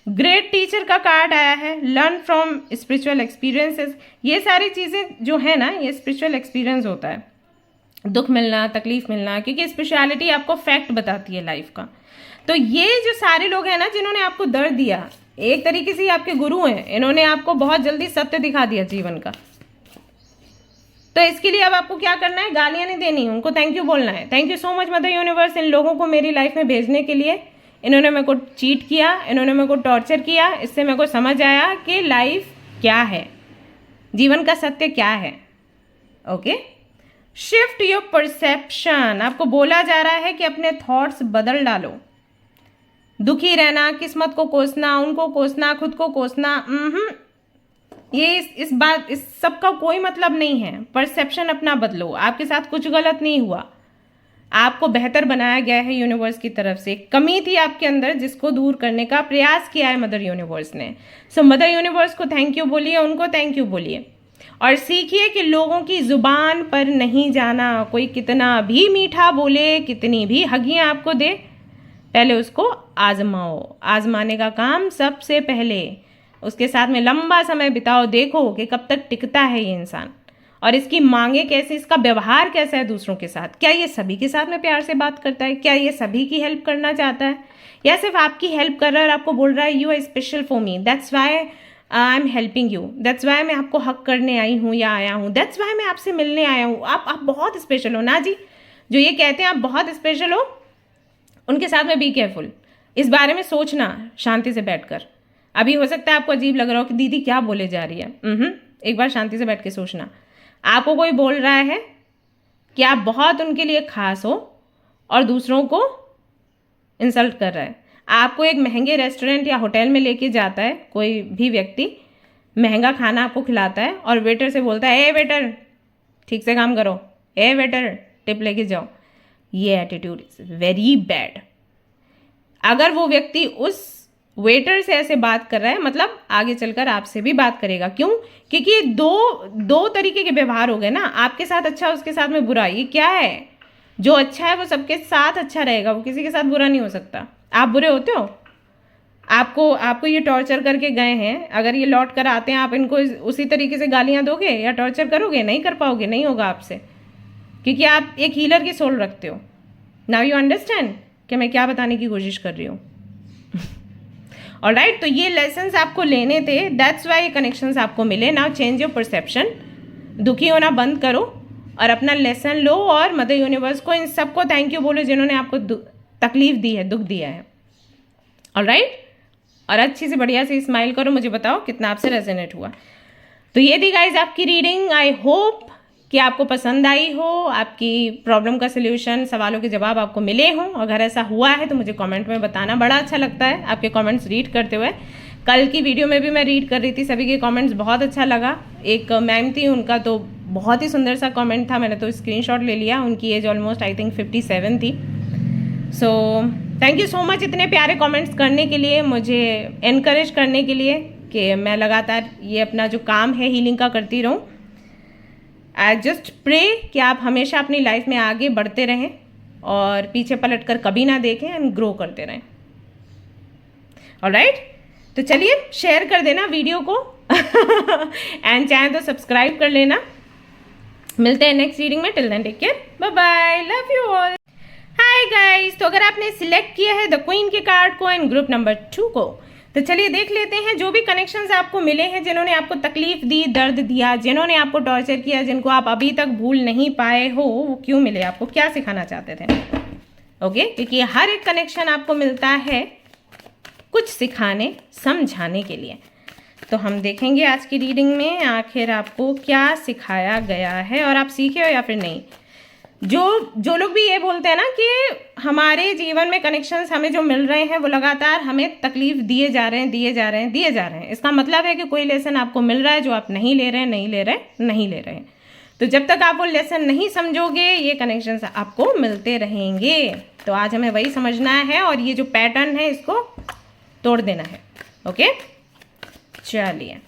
Speaker 1: ग्रेट टीचर का कार्ड आया है, लर्न फ्रॉम स्पिरिचुअल एक्सपीरियंसेस। ये सारी चीज़ें जो है ना, ये स्पिरिचुअल एक्सपीरियंस होता है, दुख मिलना, तकलीफ मिलना, क्योंकि स्पेशलिटी आपको फैक्ट बताती है लाइफ का। तो ये जो सारे लोग हैं ना जिन्होंने आपको दर्द दिया, एक तरीके से आपके गुरु हैं, इन्होंने आपको बहुत जल्दी सत्य दिखा दिया जीवन का। तो इसके लिए अब आपको क्या करना है, गालियां नहीं देनी, उनको थैंक यू बोलना है। Thank you so much mother universe, इन लोगों को मेरी लाइफ में भेजने के लिए। इन्होंने मेरे को चीट किया, इन्होंने मेरे को टॉर्चर किया, इससे मेरे को समझ आया कि लाइफ क्या है, जीवन का सत्य क्या है। Okay, shift your perception. आपको बोला जा रहा है कि अपने थॉट्स बदल डालो। दुखी रहना, किस्मत को कोसना, उनको कोसना, खुद को कोसना, ये इस सब का कोई मतलब नहीं है। परसेप्शन अपना बदलो। आपके साथ कुछ गलत नहीं हुआ, आपको बेहतर बनाया गया है यूनिवर्स की तरफ से। कमी थी आपके अंदर जिसको दूर करने का प्रयास किया है मदर यूनिवर्स ने। सो मदर यूनिवर्स को थैंक यू बोलिए, उनको थैंक यू बोलिए और सीखिए कि लोगों की जुबान पर नहीं जाना। कोई कितना भी मीठा बोले, कितनी भी हगियां आपको दे, पहले उसको आजमाओ। आजमाने का काम सबसे पहले, उसके साथ में लंबा समय बिताओ, देखो कि कब तक टिकता है ये इंसान और इसकी मांगे कैसे, इसका व्यवहार कैसा है दूसरों के साथ। क्या ये सभी के साथ में प्यार से बात करता है? क्या ये सभी की हेल्प करना चाहता है या सिर्फ आपकी हेल्प कर रहा है और आपको बोल रहा है you are special for me, that's why I am helping you, that's why मैं आपको हक करने आई हूँ या आया हूँ, दैट्स वाई मैं आपसे मिलने आया हूँ। आप बहुत स्पेशल हो ना जी। जो ये कहते हैं आप बहुत स्पेशल हो, उनके साथ में बी केयरफुल। इस बारे में सोचना शांति से बैठकर। अभी हो सकता है आपको अजीब लग रहा हो कि दीदी क्या बोले जा रही है। एक बार शांति से बैठ के सोचना। आपको कोई बोल रहा है कि आप बहुत उनके लिए खास हो और दूसरों को इंसल्ट कर रहा है। आपको एक महंगे रेस्टोरेंट या होटल में लेके जाता है कोई भी व्यक्ति, महंगा खाना आपको खिलाता है और वेटर से बोलता है ए वेटर ठीक से काम करो, ए वेटर टिप लेके जाओ। ये एटीट्यूड इज वेरी बैड। अगर वो व्यक्ति उस वेटर से ऐसे बात कर रहा है, मतलब आगे चलकर आपसे भी बात करेगा। क्यों? क्योंकि ये दो तरीके के व्यवहार हो गए ना, आपके साथ अच्छा, उसके साथ में बुरा। ये क्या है? जो अच्छा है वो सबके साथ अच्छा रहेगा, वो किसी के साथ बुरा नहीं हो सकता। आप बुरे होते हो? आपको ये टॉर्चर करके गए हैं, अगर ये लौट कर आते हैं, आप इनको उसी तरीके से गालियां दोगे या टॉर्चर करोगे? नहीं कर पाओगे, नहीं होगा आपसे, क्योंकि आप एक हीलर की सोल रखते हो। नाउ यू अंडरस्टैंड कि मैं क्या बताने की कोशिश कर रही हूँ। ऑलराइट, तो ये लेसन्स आपको लेने थे, दैट्स वाई ये कनेक्शंस आपको मिले। Now change your perception. दुखी होना बंद करो और अपना लेसन लो और मदर यूनिवर्स को, इन सबको थैंक यू बोलो जिन्होंने आपको तकलीफ दी है, दुख दिया है। ऑलराइट, और अच्छी से बढ़िया से स्माइल करो, मुझे बताओ कितना आपसे रेजोनेट हुआ। तो ये थी गाइज आपकी रीडिंग। आई होप कि आपको पसंद आई हो, आपकी प्रॉब्लम का सलूशन, सवालों के जवाब आपको मिले हों। अगर ऐसा हुआ है तो मुझे कमेंट में बताना, बड़ा अच्छा लगता है आपके कमेंट्स रीड करते हुए। कल की वीडियो में भी मैं रीड कर रही थी सभी के कमेंट्स, बहुत अच्छा लगा। एक मैम थी, उनका तो बहुत ही सुंदर सा कमेंट था, मैंने तो स्क्रीनशॉट ले लिया। उनकी एज ऑलमोस्ट आई थिंक 57 थी। So thank you so much इतने प्यारे कमेंट्स करने के लिए, मुझे इनकरेज करने के लिए कि मैं लगातार ये अपना जो काम है हीलिंग का करती रहूँ। आई जस्ट प्रे कि आप हमेशा अपनी लाइफ में आगे बढ़ते रहें और पीछे पलट कर कभी ना देखें एंड ग्रो करते रहें। ऑलराइट, तो चलिए शेयर कर देना वीडियो को एंड चाहे तो सब्सक्राइब कर लेना। मिलते हैं नेक्स्ट रीडिंग में। Till then take care, bye bye, love you all. Hi guys, तो अगर आपने सिलेक्ट किया है द क्वीन के कार्ड को एंड ग्रुप नंबर 2 को, तो चलिए देख लेते हैं जो भी कनेक्शंस आपको मिले हैं, जिन्होंने आपको तकलीफ दी, दर्द दिया, जिन्होंने आपको टॉर्चर किया, जिनको आप अभी तक भूल नहीं पाए हो, वो क्यों मिले, आपको क्या सिखाना चाहते थे। ओके, क्योंकि हर एक कनेक्शन आपको मिलता है कुछ सिखाने, समझाने के लिए। तो हम देखेंगे आज की रीडिंग में आखिर आपको क्या सिखाया गया है और आप सीखे हो या फिर नहीं। जो लोग भी ये बोलते हैं ना कि हमारे जीवन में कनेक्शंस हमें जो मिल रहे हैं वो लगातार हमें तकलीफ दिए जा रहे हैं, इसका मतलब है कि कोई लेसन आपको मिल रहा है जो आप नहीं ले रहे। तो जब तक आप वो लेसन नहीं समझोगे, ये कनेक्शंस आपको मिलते रहेंगे। तो आज हमें वही समझना है और ये जो पैटर्न है इसको तोड़ देना है। ओके, चलिए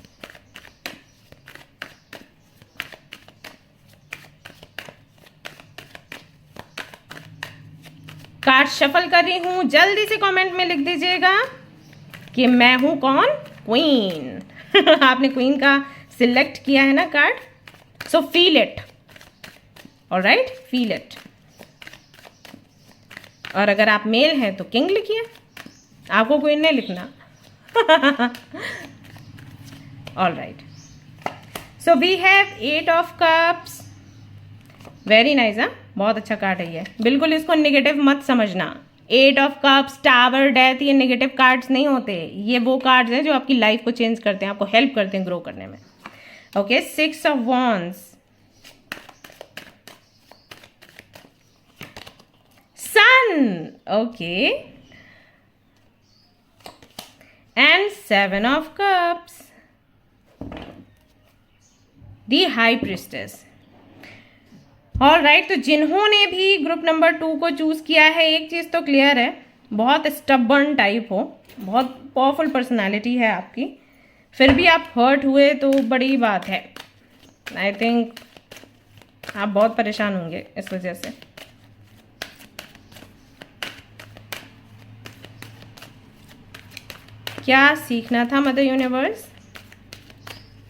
Speaker 1: कार्ड शफल कर रही हूं। जल्दी से कमेंट में लिख दीजिएगा कि मैं हूं कौन, क्वीन। आपने क्वीन का सिलेक्ट किया है ना card, so feel it. Alright, feel it. और अगर आप मेल हैं तो किंग लिखिए, आपको क्वीन नहीं लिखना। Alright, so we have 8 of cups. Very nice, हाँ, बहुत अच्छा कार्ड है ये। बिल्कुल इसको नेगेटिव मत समझना। 8 ऑफ कप्स, टावर, डेथ, ये नेगेटिव कार्ड्स नहीं होते। ये वो कार्ड्स हैं जो आपकी लाइफ को चेंज करते हैं, आपको हेल्प करते हैं ग्रो करने में। Okay, 6 of wands, sun, okay, and 7 of cups, the high priestess. All right, तो जिन्होंने भी ग्रुप नंबर 2 को चूज़ किया है, एक चीज़ तो क्लियर है, बहुत स्टबर्न टाइप हो, बहुत पावरफुल पर्सनालिटी है आपकी, फिर भी आप हर्ट हुए तो बड़ी बात है। आई थिंक आप बहुत परेशान होंगे इस वजह से। क्या सीखना था मदर यूनिवर्स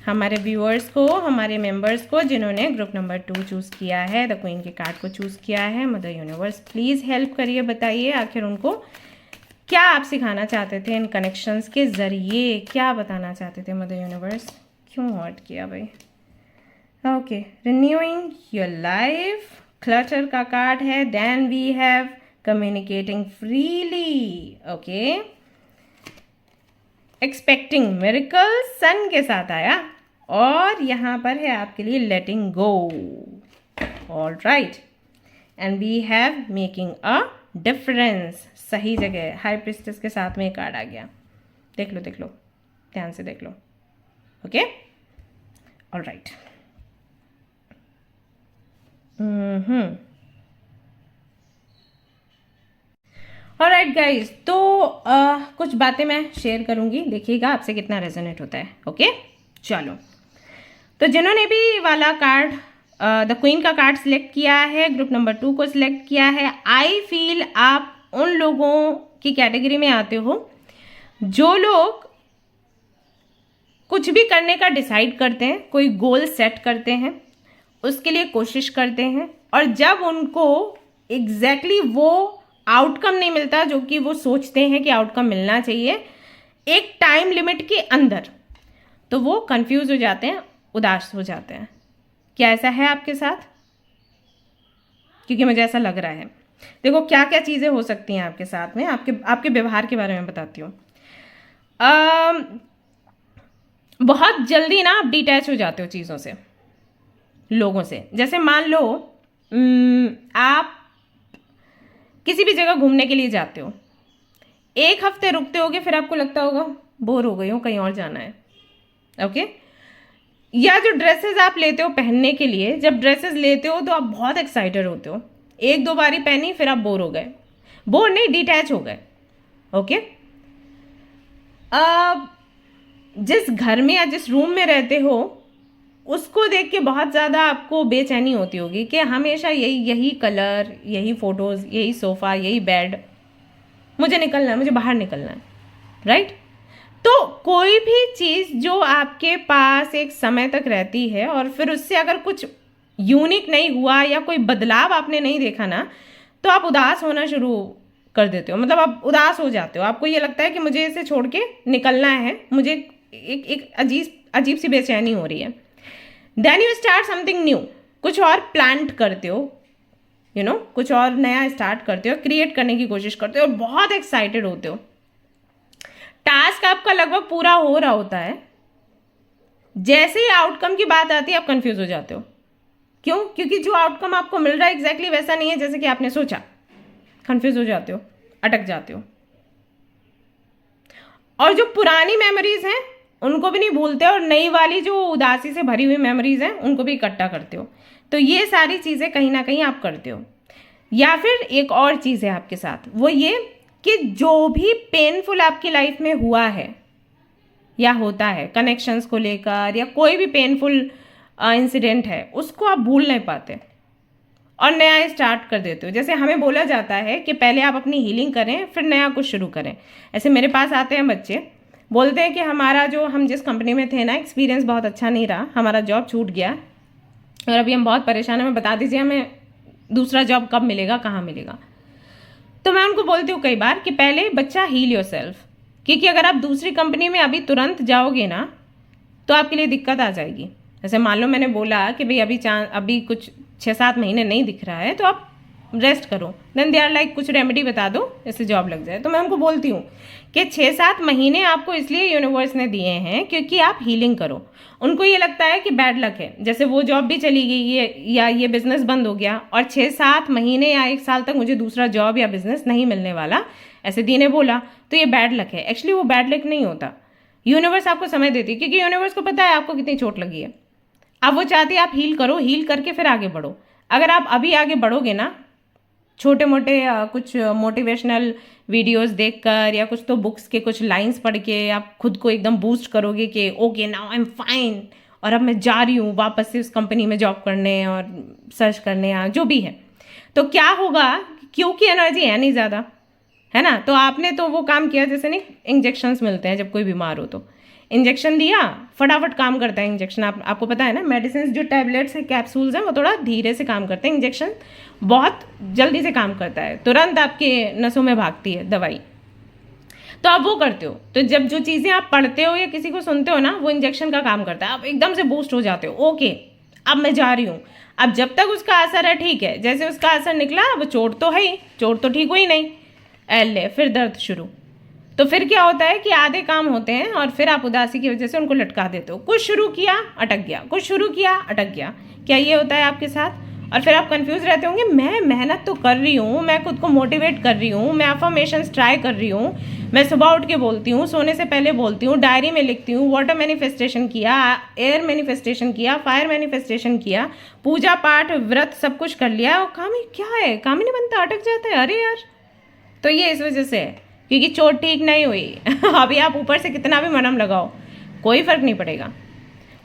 Speaker 1: हमारे व्यूअर्स को, हमारे मेंबर्स को, जिन्होंने ग्रुप नंबर 2 चूज़ किया है, द क्वीन के कार्ड को चूज़ किया है। मदर यूनिवर्स प्लीज़ हेल्प करिए, बताइए आखिर उनको क्या आप सिखाना चाहते थे इन कनेक्शंस के ज़रिए, क्या बताना चाहते थे मदर यूनिवर्स। क्यों हर्ट किया भाई। Okay, renewing your life, clutter का कार्ड है। Then we have communicating freely. Okay, expecting miracle, son के साथ आया, और यहाँ पर है आपके लिए letting go. All right, and we have making a difference, सही जगह हाई प्रिस्टेस के साथ में एक कार्ड आ गया। देख लो देख लो, ध्यान से देख लो। Okay, all right. All right guys, तो कुछ बातें मैं शेयर करूंगी, देखिएगा आपसे कितना रेजोनेट होता है। ओके, चलो, तो जिन्होंने भी वाला कार्ड द क्वीन का कार्ड सिलेक्ट किया है, ग्रुप नंबर 2 को सिलेक्ट किया है, आई फील आप उन लोगों की कैटेगरी में आते हो जो लोग कुछ भी करने का डिसाइड करते हैं, कोई गोल सेट करते हैं, उसके लिए कोशिश करते हैं, और जब उनको एग्जैक्टली वो आउटकम नहीं मिलता जो कि वो सोचते हैं कि आउटकम मिलना चाहिए एक टाइम लिमिट के अंदर, तो वो कंफ्यूज हो जाते हैं, उदास हो जाते हैं। क्या ऐसा है आपके साथ? क्योंकि मुझे ऐसा लग रहा है। देखो क्या क्या चीज़ें हो सकती हैं आपके साथ में, आपके व्यवहार के बारे में बताती हूँ। अम, बहुत जल्दी ना आप डिटैच हो जाते हो चीज़ों से, लोगों से। जैसे मान लो आप किसी भी जगह घूमने के लिए जाते हो, 1 हफ्ते रुकते होगे, फिर आपको लगता होगा बोर हो गई हूँ, कहीं और जाना है। ओके। या जो ड्रेसेस आप लेते हो पहनने के लिए, जब ड्रेसेस लेते हो तो आप बहुत एक्साइटेड होते हो, 1-2 बारी पहनी फिर आप बोर हो गए, बोर नहीं, डिटैच हो गए। ओके। जिस घर में या जिस रूम में रहते हो उसको देख के बहुत ज़्यादा आपको बेचैनी होती होगी कि हमेशा यही यही कलर, यही फोटोज़, यही सोफ़ा, यही बेड, मुझे निकलना है, मुझे बाहर निकलना है, राइट। तो कोई भी चीज़ जो आपके पास एक समय तक रहती है और फिर उससे अगर कुछ यूनिक नहीं हुआ या कोई बदलाव आपने नहीं देखा ना, तो आप उदास होना शुरू कर देते हो। मतलब आप उदास हो जाते हो, आपको ये लगता है कि मुझे इसे छोड़ के निकलना है, मुझे एक अजीब सी बेचैनी हो रही है। Then you start something new, कुछ और प्लांट करते हो, कुछ और नया स्टार्ट करते हो, क्रिएट करने की कोशिश करते हो और बहुत एक्साइटेड होते हो। टास्क आपका लगभग पूरा हो रहा होता है, जैसे ही आउटकम की बात आती है आप कंफ्यूज हो जाते हो। क्यों? क्योंकि जो आउटकम आपको मिल रहा है एग्जैक्टली वैसा नहीं है जैसे कि आपने सोचा। कंफ्यूज हो जाते हो, अटक जाते हो। और जो पुरानी मेमोरीज हैं उनको भी नहीं भूलते और नई वाली जो उदासी से भरी हुई मेमोरीज हैं उनको भी इकट्ठा करते हो। तो ये सारी चीज़ें कहीं ना कहीं आप करते हो। या फिर एक और चीज़ है आपके साथ, वो ये कि जो भी पेनफुल आपकी लाइफ में हुआ है या होता है, कनेक्शंस को लेकर या कोई भी पेनफुल इंसिडेंट है, उसको आप भूल नहीं पाते और नया स्टार्ट कर देते हो। जैसे हमें बोला जाता है कि पहले आप अपनी हीलिंग करें फिर नया कुछ शुरू करें। ऐसे मेरे पास आते हैं बच्चे, बोलते हैं कि हम जिस कंपनी में थे ना, एक्सपीरियंस बहुत अच्छा नहीं रहा, हमारा जॉब छूट गया और अभी हम बहुत परेशान हैं, हमें बता दीजिए हमें दूसरा जॉब कब मिलेगा, कहाँ मिलेगा। तो मैं उनको बोलती हूँ कई बार कि पहले बच्चा हील योरसेल्फ, क्योंकि अगर आप दूसरी कंपनी में अभी तुरंत जाओगे ना तो आपके लिए दिक्कत आ जाएगी। जैसे मान लो मैंने बोला कि भाई अभी कुछ 6-7 महीने नहीं दिख रहा है तो आप रेस्ट करो, देन दे आर लाइक कुछ रेमेडी बता दो इससे जॉब लग जाए। तो मैं उनको बोलती हूँ कि 6-7 महीने आपको इसलिए यूनिवर्स ने दिए हैं क्योंकि आप हीलिंग करो। उनको ये लगता है कि बैड लक है, जैसे वो जॉब भी चली गई या ये बिजनेस बंद हो गया और 6-7 महीने या 1 साल तक मुझे दूसरा जॉब या बिजनेस नहीं मिलने वाला, ऐसे दी ने बोला, तो ये बैड लक है। एक्चुअली वो बैड लक नहीं होता, यूनिवर्स आपको समय देती है क्योंकि यूनिवर्स को पता है आपको कितनी चोट लगी है। अब वो चाहती है आप हील करो, हील करके फिर आगे बढ़ो। अगर आप अभी आगे बढ़ोगे ना, छोटे मोटे कुछ मोटिवेशनल वीडियोस देखकर या कुछ तो बुक्स के कुछ लाइंस पढ़ के आप खुद को एकदम बूस्ट करोगे कि okay now I am fine और अब मैं जा रही हूँ वापस से उस कंपनी में जॉब करने और सर्च करने या जो भी है, तो क्या होगा, क्योंकि एनर्जी है नहीं ज़्यादा, है ना। तो आपने तो वो काम किया, जैसे नहीं इंजेक्शंस मिलते हैं जब कोई बीमार हो तो इंजेक्शन दिया, फटाफट काम करता है इंजेक्शन। आपको पता है ना, मेडिसिन जो टैबलेट्स हैं, कैप्सूल्स हैं, वो थोड़ा धीरे से काम करते हैं, इंजेक्शन बहुत जल्दी से काम करता है, तुरंत आपके नसों में भागती है दवाई। तो आप वो करते हो, तो जब जो चीज़ें आप पढ़ते हो या किसी को सुनते हो ना, वो इंजेक्शन का काम करता है, आप एकदम से बूस्ट हो जाते हो, ओके अब मैं जा रही हूँ। अब जब तक उसका असर है ठीक है, जैसे उसका असर निकला, अब चोट तो है ही, चोट तो ठीक हुई नहीं, एले फिर दर्द शुरू। तो फिर क्या होता है कि आधे काम होते हैं और फिर आप उदासी की वजह से उनको लटका देते हो। कुछ शुरू किया अटक गया, कुछ शुरू किया अटक गया। क्या ये होता है आपके साथ? और फिर आप कंफ्यूज रहते होंगे, मैं मेहनत तो कर रही हूँ, मैं खुद को मोटिवेट कर रही हूँ, मैं अफर्मेशंस ट्राई कर रही हूँ, मैं सुबह उठ के बोलती हूँ, सोने से पहले बोलती हूँ, डायरी में लिखती हूँ, वाटर मैनिफेस्टेशन किया, एयर मैनिफेस्टेशन किया, फायर मैनिफेस्टेशन किया, पूजा पाठ व्रत सब कुछ कर लिया, और काम ही क्या है, काम ही नहीं बनता, अटक जाता है। अरे यार, तो ये इस वजह से है क्योंकि चोट ठीक नहीं हुई। अभी आप ऊपर से कितना भी मरहम लगाओ कोई फर्क नहीं पड़ेगा।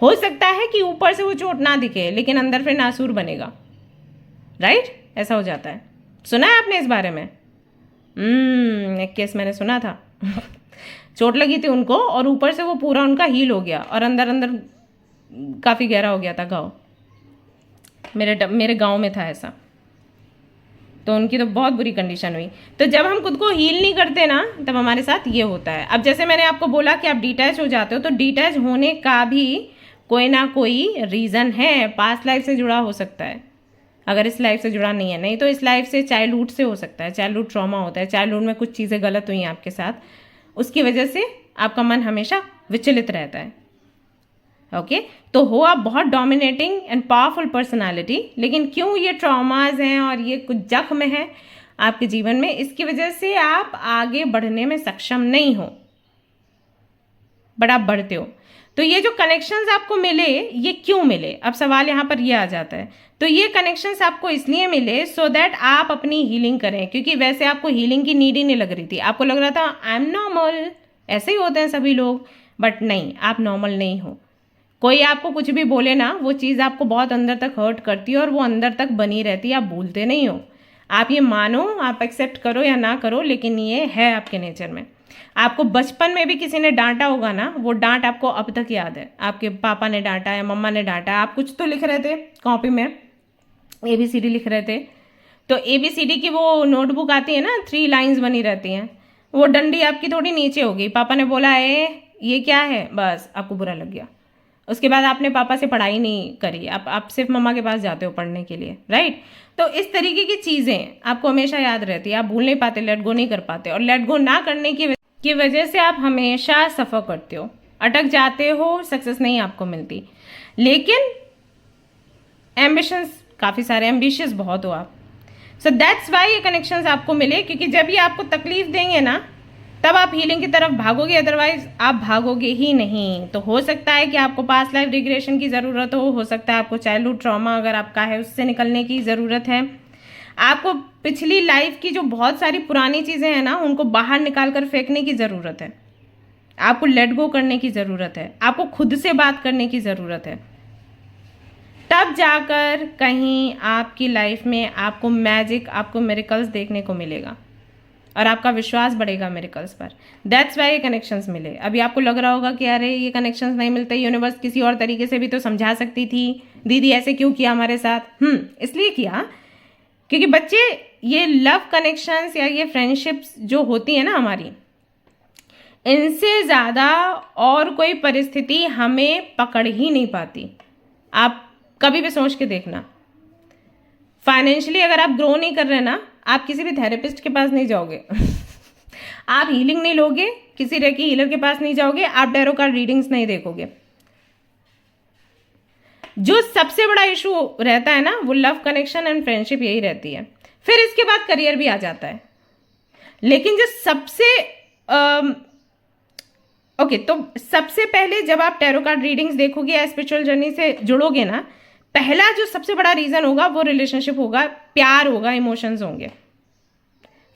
Speaker 1: हो सकता है कि ऊपर से वो चोट ना दिखे लेकिन अंदर फिर नासूर बनेगा, राइट? ऐसा हो जाता है। सुना है आपने इस बारे में? एक केस मैंने सुना था। चोट लगी थी उनको और ऊपर से वो पूरा उनका हील हो गया और अंदर अंदर काफ़ी गहरा हो गया था घाव। मेरे गांव में था ऐसा, तो उनकी तो बहुत बुरी कंडीशन हुई। तो जब हम खुद को हील नहीं करते ना, तब हमारे साथ ये होता है। अब जैसे मैंने आपको बोला कि आप डिटैच हो जाते हो, तो डिटैच होने का भी कोई ना कोई रीज़न है, पास्ट लाइफ से जुड़ा हो सकता है। अगर इस लाइफ से जुड़ा नहीं है, नहीं तो इस लाइफ से, चाइल्डहुड से हो सकता है। चाइल्डहुड ट्रॉमा होता है, चाइल्डहुड में कुछ चीज़ें गलत हुई हैं आपके साथ, उसकी वजह से आपका मन हमेशा विचलित रहता है। ओके तो हो आप बहुत डोमिनेटिंग एंड पावरफुल पर्सनालिटी, लेकिन क्यों ये ट्रॉमाज हैं और ये कुछ जख्म है आपके जीवन में, इसकी वजह से आप आगे बढ़ने में सक्षम नहीं हो, बट आप बढ़ते हो। तो ये जो कनेक्शंस आपको मिले ये क्यों मिले, अब सवाल यहाँ पर ये आ जाता है। तो ये कनेक्शंस आपको इसलिए मिले सो दैट आप अपनी हीलिंग करें, क्योंकि वैसे आपको हीलिंग की नीड ही नहीं लग रही थी, आपको लग रहा था आई एम नॉर्मल, ऐसे ही होते हैं सभी लोग, बट नहीं, आप नॉर्मल नहीं हो। कोई आपको कुछ भी बोले ना, वो चीज़ आपको बहुत अंदर तक हर्ट करती है और वो अंदर तक बनी रहती है, आप भूलते नहीं हो। आप ये मानो, आप एक्सेप्ट करो या ना करो, लेकिन ये है आपके नेचर में। आपको बचपन में भी किसी ने डांटा होगा ना, वो डांट आपको अब तक याद है, आपके पापा ने डांटा या मम्मा ने डांटा, आप कुछ तो लिख रहे थे कॉपी में, ABCD लिख रहे थे, तो ABCD की वो नोटबुक आती है ना, 3 लाइन्स बनी रहती हैं, वो डंडी आपकी थोड़ी नीचे हो गई, पापा ने बोला ये क्या है, बस आपको बुरा लग गया। उसके बाद आपने पापा से पढ़ाई नहीं करी, आप सिर्फ मम्मा के पास जाते हो पढ़ने के लिए, राइट। तो इस तरीके की चीज़ें आपको हमेशा याद रहती है, आप भूल नहीं पाते, लेट गो नहीं कर पाते, और लेट गो ना करने की वजह से आप हमेशा सफ़र करते हो, अटक जाते हो, सक्सेस नहीं आपको मिलती। लेकिन एम्बिशंस काफ़ी सारे, एम्बिशियस बहुत हो आप, सो दैट्स वाई ये कनेक्शंस आपको मिले, क्योंकि जब ये आपको तकलीफ देंगे ना तब आप हीलिंग की तरफ भागोगे, अदरवाइज आप भागोगे ही नहीं। तो हो सकता है कि आपको पास्ट लाइफ रिग्रेशन की ज़रूरत हो सकता है आपको चाइल्डहुड ट्रॉमा अगर आपका है उससे निकलने की ज़रूरत है, आपको पिछली लाइफ की जो बहुत सारी पुरानी चीज़ें हैं ना उनको बाहर निकाल कर फेंकने की ज़रूरत है, आपको लेट गो करने की ज़रूरत है, आपको खुद से बात करने की ज़रूरत है। तब जाकर कहीं आपकी लाइफ में आपको मैजिक, आपको मिरेकल्स देखने को मिलेगा और आपका विश्वास बढ़ेगा मिरेकल्स पर। दैट्स वाई ये कनेक्शंस मिले। अभी आपको लग रहा होगा कि अरे ये कनेक्शंस नहीं मिलते, यूनिवर्स किसी और तरीके से भी तो समझा सकती थी, दीदी ऐसे क्यों किया हमारे साथ। इसलिए किया क्योंकि बच्चे ये लव कनेक्शंस या ये फ्रेंडशिप्स जो होती है ना हमारी, इनसे ज़्यादा और कोई परिस्थिति हमें पकड़ ही नहीं पाती। आप कभी भी सोच के देखना, फाइनेंशियली अगर आप ग्रो नहीं कर रहे ना, आप किसी भी थेरेपिस्ट के पास नहीं जाओगे आप हीलिंग नहीं लोगे, किसी रेकी हीलर के पास नहीं जाओगे, आप टैरो कार्ड रीडिंग्स नहीं देखोगे। जो सबसे बड़ा इशू रहता है ना वो लव कनेक्शन एंड फ्रेंडशिप यही रहती है। फिर इसके बाद करियर भी आ जाता है, लेकिन जो सबसे तो सबसे पहले जब आप टैरो कार्ड रीडिंग्स देखोगे या स्पिरिचुअल जर्नी से जुड़ोगे ना, पहला जो सबसे बड़ा रीज़न होगा वो रिलेशनशिप होगा, प्यार होगा, इमोशंस होंगे,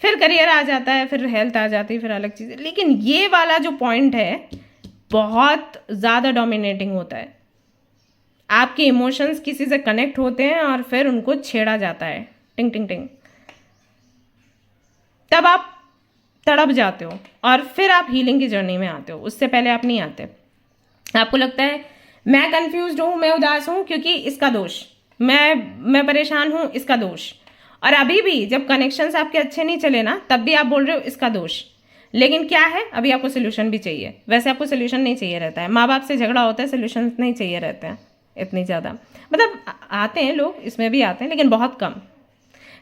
Speaker 1: फिर करियर आ जाता है, फिर हेल्थ आ जाती है, फिर अलग चीज़ें। लेकिन ये वाला जो पॉइंट है बहुत ज़्यादा डोमिनेटिंग होता है। आपके इमोशंस किसी से कनेक्ट होते हैं और फिर उनको छेड़ा जाता है, टिंग टिंग टिंग, तब आप तड़प जाते हो और फिर आप हीलिंग की जर्नी में आते हो। उससे पहले आप नहीं आते। आपको लगता है मैं कंफ्यूज्ड हूँ, मैं उदास हूँ क्योंकि इसका दोष, मैं परेशान हूँ इसका दोष। और अभी भी जब कनेक्शंस आपके अच्छे नहीं चले ना, तब भी आप बोल रहे हो इसका दोष। लेकिन क्या है, अभी आपको सोल्यूशन भी चाहिए। वैसे आपको सोल्यूशन नहीं चाहिए रहता है, माँ बाप से झगड़ा होता है, सोल्यूशन नहीं चाहिए रहते हैं इतनी ज़्यादा। मतलब आते हैं लोग, इसमें भी आते हैं लेकिन बहुत कम।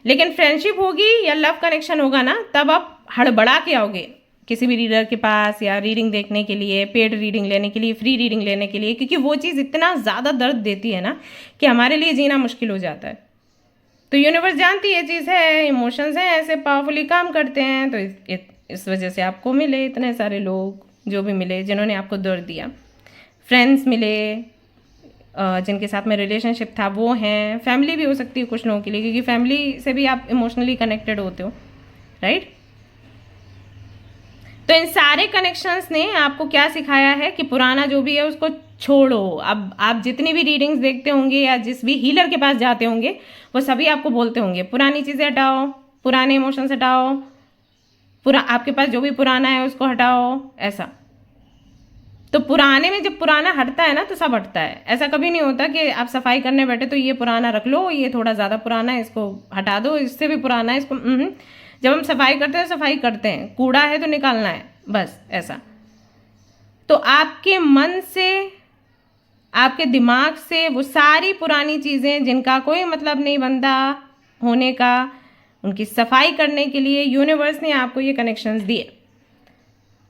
Speaker 1: लेकिन फ्रेंडशिप होगी या लव कनेक्शन होगा ना, तब आप हड़बड़ा के आओगे किसी भी रीडर के पास या रीडिंग देखने के लिए, पेड रीडिंग लेने के लिए, फ्री रीडिंग लेने के लिए, क्योंकि वो चीज़ इतना ज़्यादा दर्द देती है ना कि हमारे लिए जीना मुश्किल हो जाता है। तो यूनिवर्स जानती है ये चीज़ है, इमोशंस हैं, ऐसे पावरफुली काम करते हैं। तो इस वजह से आपको मिले इतने सारे लोग, जो भी मिले जिन्होंने आपको दर्द दिया। फ्रेंड्स मिले जिनके साथ में रिलेशनशिप था वो हैं, फैमिली भी हो सकती है कुछ लोगों के लिए, क्योंकि फैमिली से भी आप इमोशनली कनेक्टेड होते हो, राइट। तो इन सारे कनेक्शंस ने आपको क्या सिखाया है कि पुराना जो भी है उसको छोड़ो। अब आप जितनी भी रीडिंग्स देखते होंगे या जिस भी हीलर के पास जाते होंगे, वो सभी आपको बोलते होंगे पुरानी चीज़ें हटाओ, पुराने इमोशंस हटाओ, आपके पास जो भी पुराना है उसको हटाओ, ऐसा। तो पुराने में जब पुराना हटता है ना तो सब हटता है। ऐसा कभी नहीं होता कि आप सफाई करने बैठे तो ये पुराना रख लो, ये थोड़ा ज़्यादा पुराना है इसको हटा दो, इससे भी पुराना है इसको। जब हम सफाई करते हैं, सफाई करते हैं, कूड़ा है तो निकालना है, बस ऐसा। तो आपके मन से, आपके दिमाग से वो सारी पुरानी चीज़ें जिनका कोई मतलब नहीं बनता होने का, उनकी सफाई करने के लिए यूनिवर्स ने आपको ये कनेक्शंस दिए।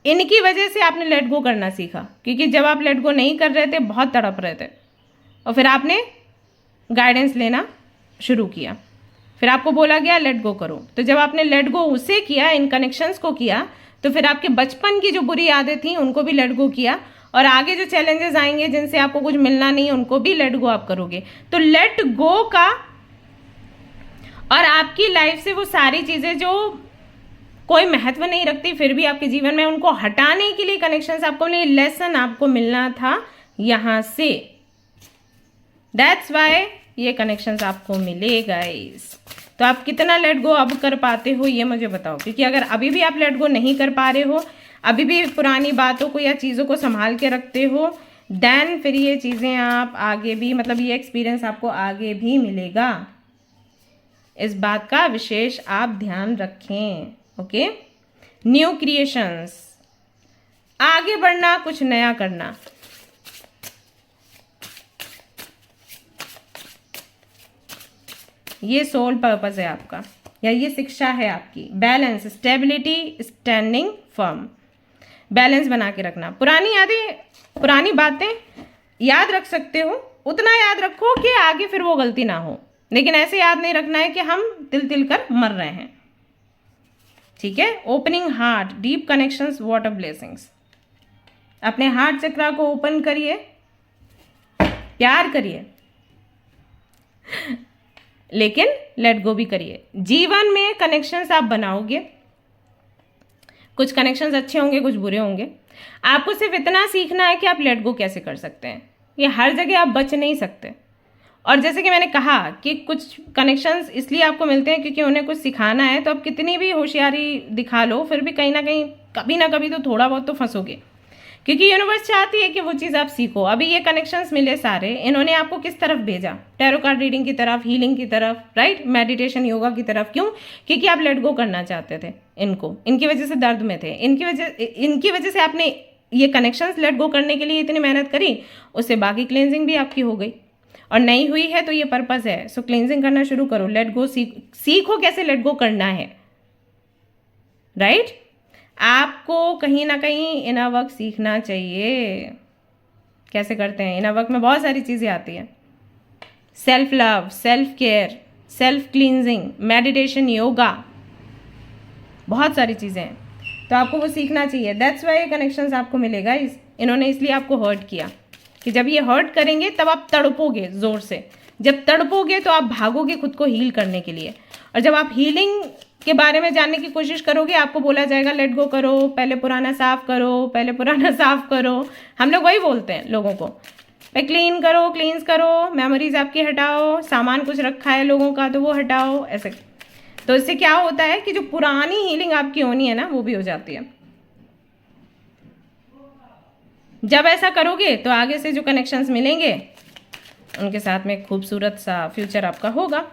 Speaker 1: इनकी वजह से आपने लेट गो करना सीखा, क्योंकि जब आप लेट गो नहीं कर रहे थे बहुत तड़प रहे थे, और फिर आपने गाइडेंस लेना शुरू किया, फिर आपको बोला गया लेट गो करो। तो जब आपने लेट गो उसे किया, इन कनेक्शंस को किया, तो फिर आपके बचपन की जो बुरी आदतें थी उनको भी लेट गो किया, और आगे जो चैलेंजेस आएंगे जिनसे आपको कुछ मिलना नहीं उनको भी लेट गो आप करोगे। तो लेट गो का, और आपकी लाइफ से वो सारी चीज़ें जो कोई महत्व नहीं रखती फिर भी आपके जीवन में, उनको हटाने के लिए कनेक्शंस आपको मिले, लेसन आपको मिलना था यहाँ से। दैट्स वाई ये कनेक्शंस आपको मिले गाइस। तो आप कितना लेट गो अब कर पाते हो ये मुझे बताओ, क्योंकि अगर अभी भी आप लेट गो नहीं कर पा रहे हो, अभी भी पुरानी बातों को या चीज़ों को संभाल के रखते हो, देन फिर ये चीज़ें आप आगे भी, मतलब ये एक्सपीरियंस आपको आगे भी मिलेगा। इस बात का विशेष आप ध्यान रखें। ओके, न्यू क्रिएशंस, आगे बढ़ना, कुछ नया करना। ये सोल पर्पस है आपका, या ये शिक्षा है आपकी। Balance, stability, standing firm, balance बना के रखना। पुरानी यादें, पुरानी बातें याद रख सकते हो, उतना याद रखो कि आगे फिर वो गलती ना हो, लेकिन ऐसे याद नहीं रखना है कि हम तिल तिल कर मर रहे हैं। ठीक है, opening heart, deep connections, water blessings. अपने हार्ट चक्रा को ओपन करिए, प्यार करिए, लेकिन लेट गो भी करिए। जीवन में कनेक्शंस आप बनाओगे, कुछ कनेक्शंस अच्छे होंगे, कुछ बुरे होंगे। आपको सिर्फ इतना सीखना है कि आप लेट गो कैसे कर सकते हैं। ये हर जगह आप बच नहीं सकते, और जैसे कि मैंने कहा कि कुछ कनेक्शंस इसलिए आपको मिलते हैं क्योंकि उन्हें कुछ सिखाना है। तो आप कितनी भी होशियारी दिखा लो, फिर भी कहीं ना कहीं, कभी ना कभी तो थोड़ा बहुत तो फंसोगे, क्योंकि यूनिवर्स चाहती है कि वो चीज़ आप सीखो। अभी ये कनेक्शंस मिले सारे, इन्होंने आपको किस तरफ भेजा? टैरो कार्ड रीडिंग की तरफ, हीलिंग की तरफ, राइट, मेडिटेशन, योगा की तरफ। क्यों? क्योंकि आप लेट गो करना चाहते थे इनको, इनकी वजह से दर्द में थे, इनकी वजह से आपने ये कनेक्शंस लेट गो करने के लिए इतनी मेहनत करी, उससे बाकी क्लेंजिंग भी आपकी हो गई, और नहीं हुई है तो ये पर्पस है। सो क्लेंजिंग करना शुरू करो, लेट गो सीखो कैसे लेट गो करना है, राइट। आपको कहीं ना कहीं इनर वर्क सीखना चाहिए। कैसे करते हैं इनर वर्क में? बहुत सारी चीज़ें आती हैं, self love, self care, self cleansing, meditation, yoga, बहुत सारी चीज़ें हैं, तो आपको वो सीखना चाहिए। दैट्स वाई ये कनेक्शंस आपको मिलेगा। इन्होंने इसलिए आपको हर्ट किया कि जब ये हर्ट करेंगे तब आप तड़पोगे ज़ोर से। जब तड़पोगे तो आप भागोगे खुद को हील करने के लिए, और जब आप हीलिंग के बारे में जानने की कोशिश करोगे, आपको बोला जाएगा लेट गो करो, पहले पुराना साफ करो, पहले पुराना साफ करो। हम लोग वही बोलते हैं लोगों को, भाई क्लीन करो, क्लींस करो, मेमोरीज आपकी हटाओ, सामान कुछ रखा है लोगों का तो वो हटाओ, ऐसे। तो इससे क्या होता है कि जो पुरानी हीलिंग आपकी होनी है ना, वो भी हो जाती है। जब ऐसा करोगे तो आगे से जो कनेक्शंस मिलेंगे उनके साथ में खूबसूरत सा फ्यूचर आपका होगा,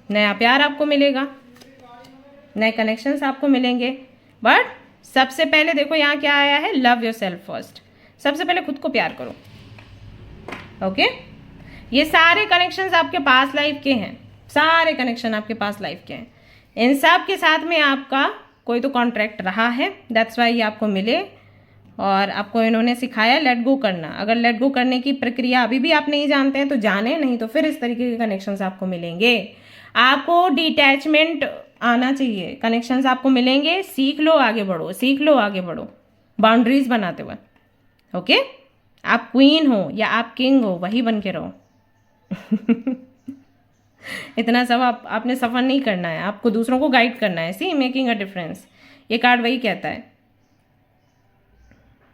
Speaker 1: नया प्यार आपको मिलेगा, नए कनेक्शंस आपको मिलेंगे। बट सबसे पहले देखो यहाँ क्या आया है, लव योर सेल्फ फर्स्ट। सबसे पहले खुद को प्यार करो। ओके, ये सारे कनेक्शंस आपके पास लाइफ के हैं, सारे कनेक्शन आपके पास लाइफ के हैं। इन सब के साथ में आपका कोई तो कॉन्ट्रैक्ट रहा है, दैट्स वाई ये आपको मिले, और आपको इन्होंने सिखाया लेट गो करना। अगर लेट गो करने की प्रक्रिया अभी भी आप नहीं जानते हैं तो जाने, नहीं तो फिर इस तरीके के कनेक्शंस आपको मिलेंगे। आपको डिटैचमेंट आना चाहिए, कनेक्शंस आपको मिलेंगे, सीख लो, आगे बढ़ो, सीख लो, आगे बढ़ो, बाउंड्रीज बनाते हुए। ओके, आप क्वीन हो या आप किंग हो, वही बन के रहो। इतना सब आपने सफ़र नहीं करना है, आपको दूसरों को गाइड करना है। सी मेकिंग अ डिफरेंस, ये कार्ड वही कहता है।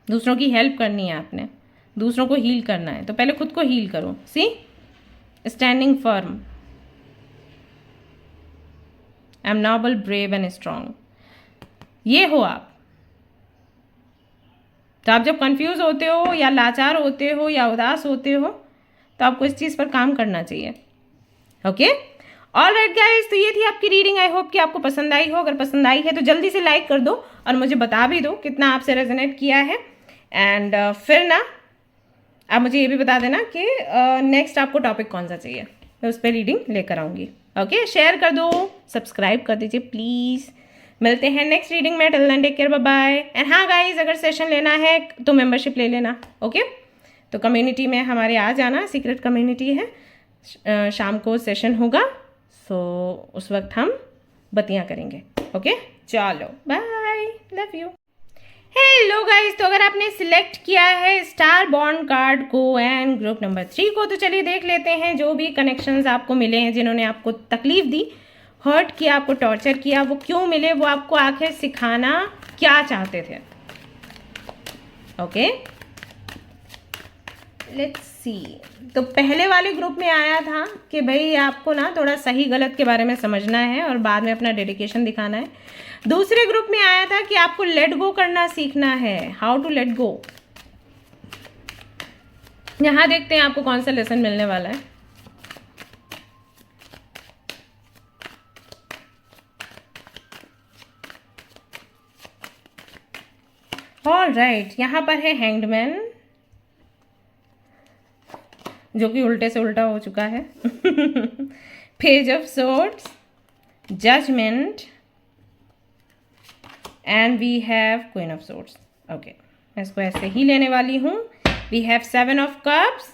Speaker 1: दूसरों की हेल्प करनी है आपने, दूसरों को हील करना है, तो पहले खुद को हील करो। See standing firm, I am noble, brave and strong, ये हो आप। तो आप जब कंफ्यूज होते हो या लाचार होते हो या उदास होते हो तो आपको इस चीज़ पर काम करना चाहिए। ओके, ऑलराइट गाइस, तो ये थी आपकी रीडिंग। आई होप कि आपको पसंद आई हो। अगर पसंद आई है तो जल्दी से लाइक कर दो और मुझे बता भी दो कितना आपसे रेजोनेट किया है। एंड फिर ना आप मुझे ये भी बता देना कि नेक्स्ट आपको टॉपिक कौन सा चाहिए, मैं उस पर रीडिंग लेकर आऊँगी। ओके, शेयर कर दो, सब्सक्राइब कर दीजिए प्लीज़। मिलते हैं नेक्स्ट रीडिंग में। Till then take care, bye bye. And हाँ गाइज, अगर सेशन लेना है तो मेंबरशिप ले लेना, ओके? तो कम्युनिटी में हमारे आ जाना, सीक्रेट कम्युनिटी है, शाम को सेशन होगा, सो उस वक्त हम बतियाँ करेंगे, ओके? चलो bye, love you. Hello guys, तो अगर आपने सिलेक्ट किया है स्टार बॉन्ड कार्ड को एंड ग्रुप नंबर 3 को, तो चलिए देख लेते हैं जो भी कनेक्शंस आपको मिले हैं, जिन्होंने आपको तकलीफ दी, हर्ट किया, आपको टॉर्चर किया, वो क्यों मिले, वो आपको आखिर सिखाना क्या चाहते थे, ओके? Let's see. तो पहले वाले ग्रुप में आया था कि भाई आपको ना थोड़ा सही गलत के बारे में समझना है और बाद में अपना डेडिकेशन दिखाना है। दूसरे ग्रुप में आया था कि आपको लेट गो करना सीखना है, हाउ टू लेट गो। यहां देखते हैं आपको कौन सा लेसन मिलने वाला है। ऑलराइट, यहां पर है हैंग्ड मैन, जो कि उल्टे से उल्टा हो चुका है। Page of swords, judgment, and we have queen of swords, okay? मैं इसको ऐसे ही लेने वाली हूँ। We have 7 of cups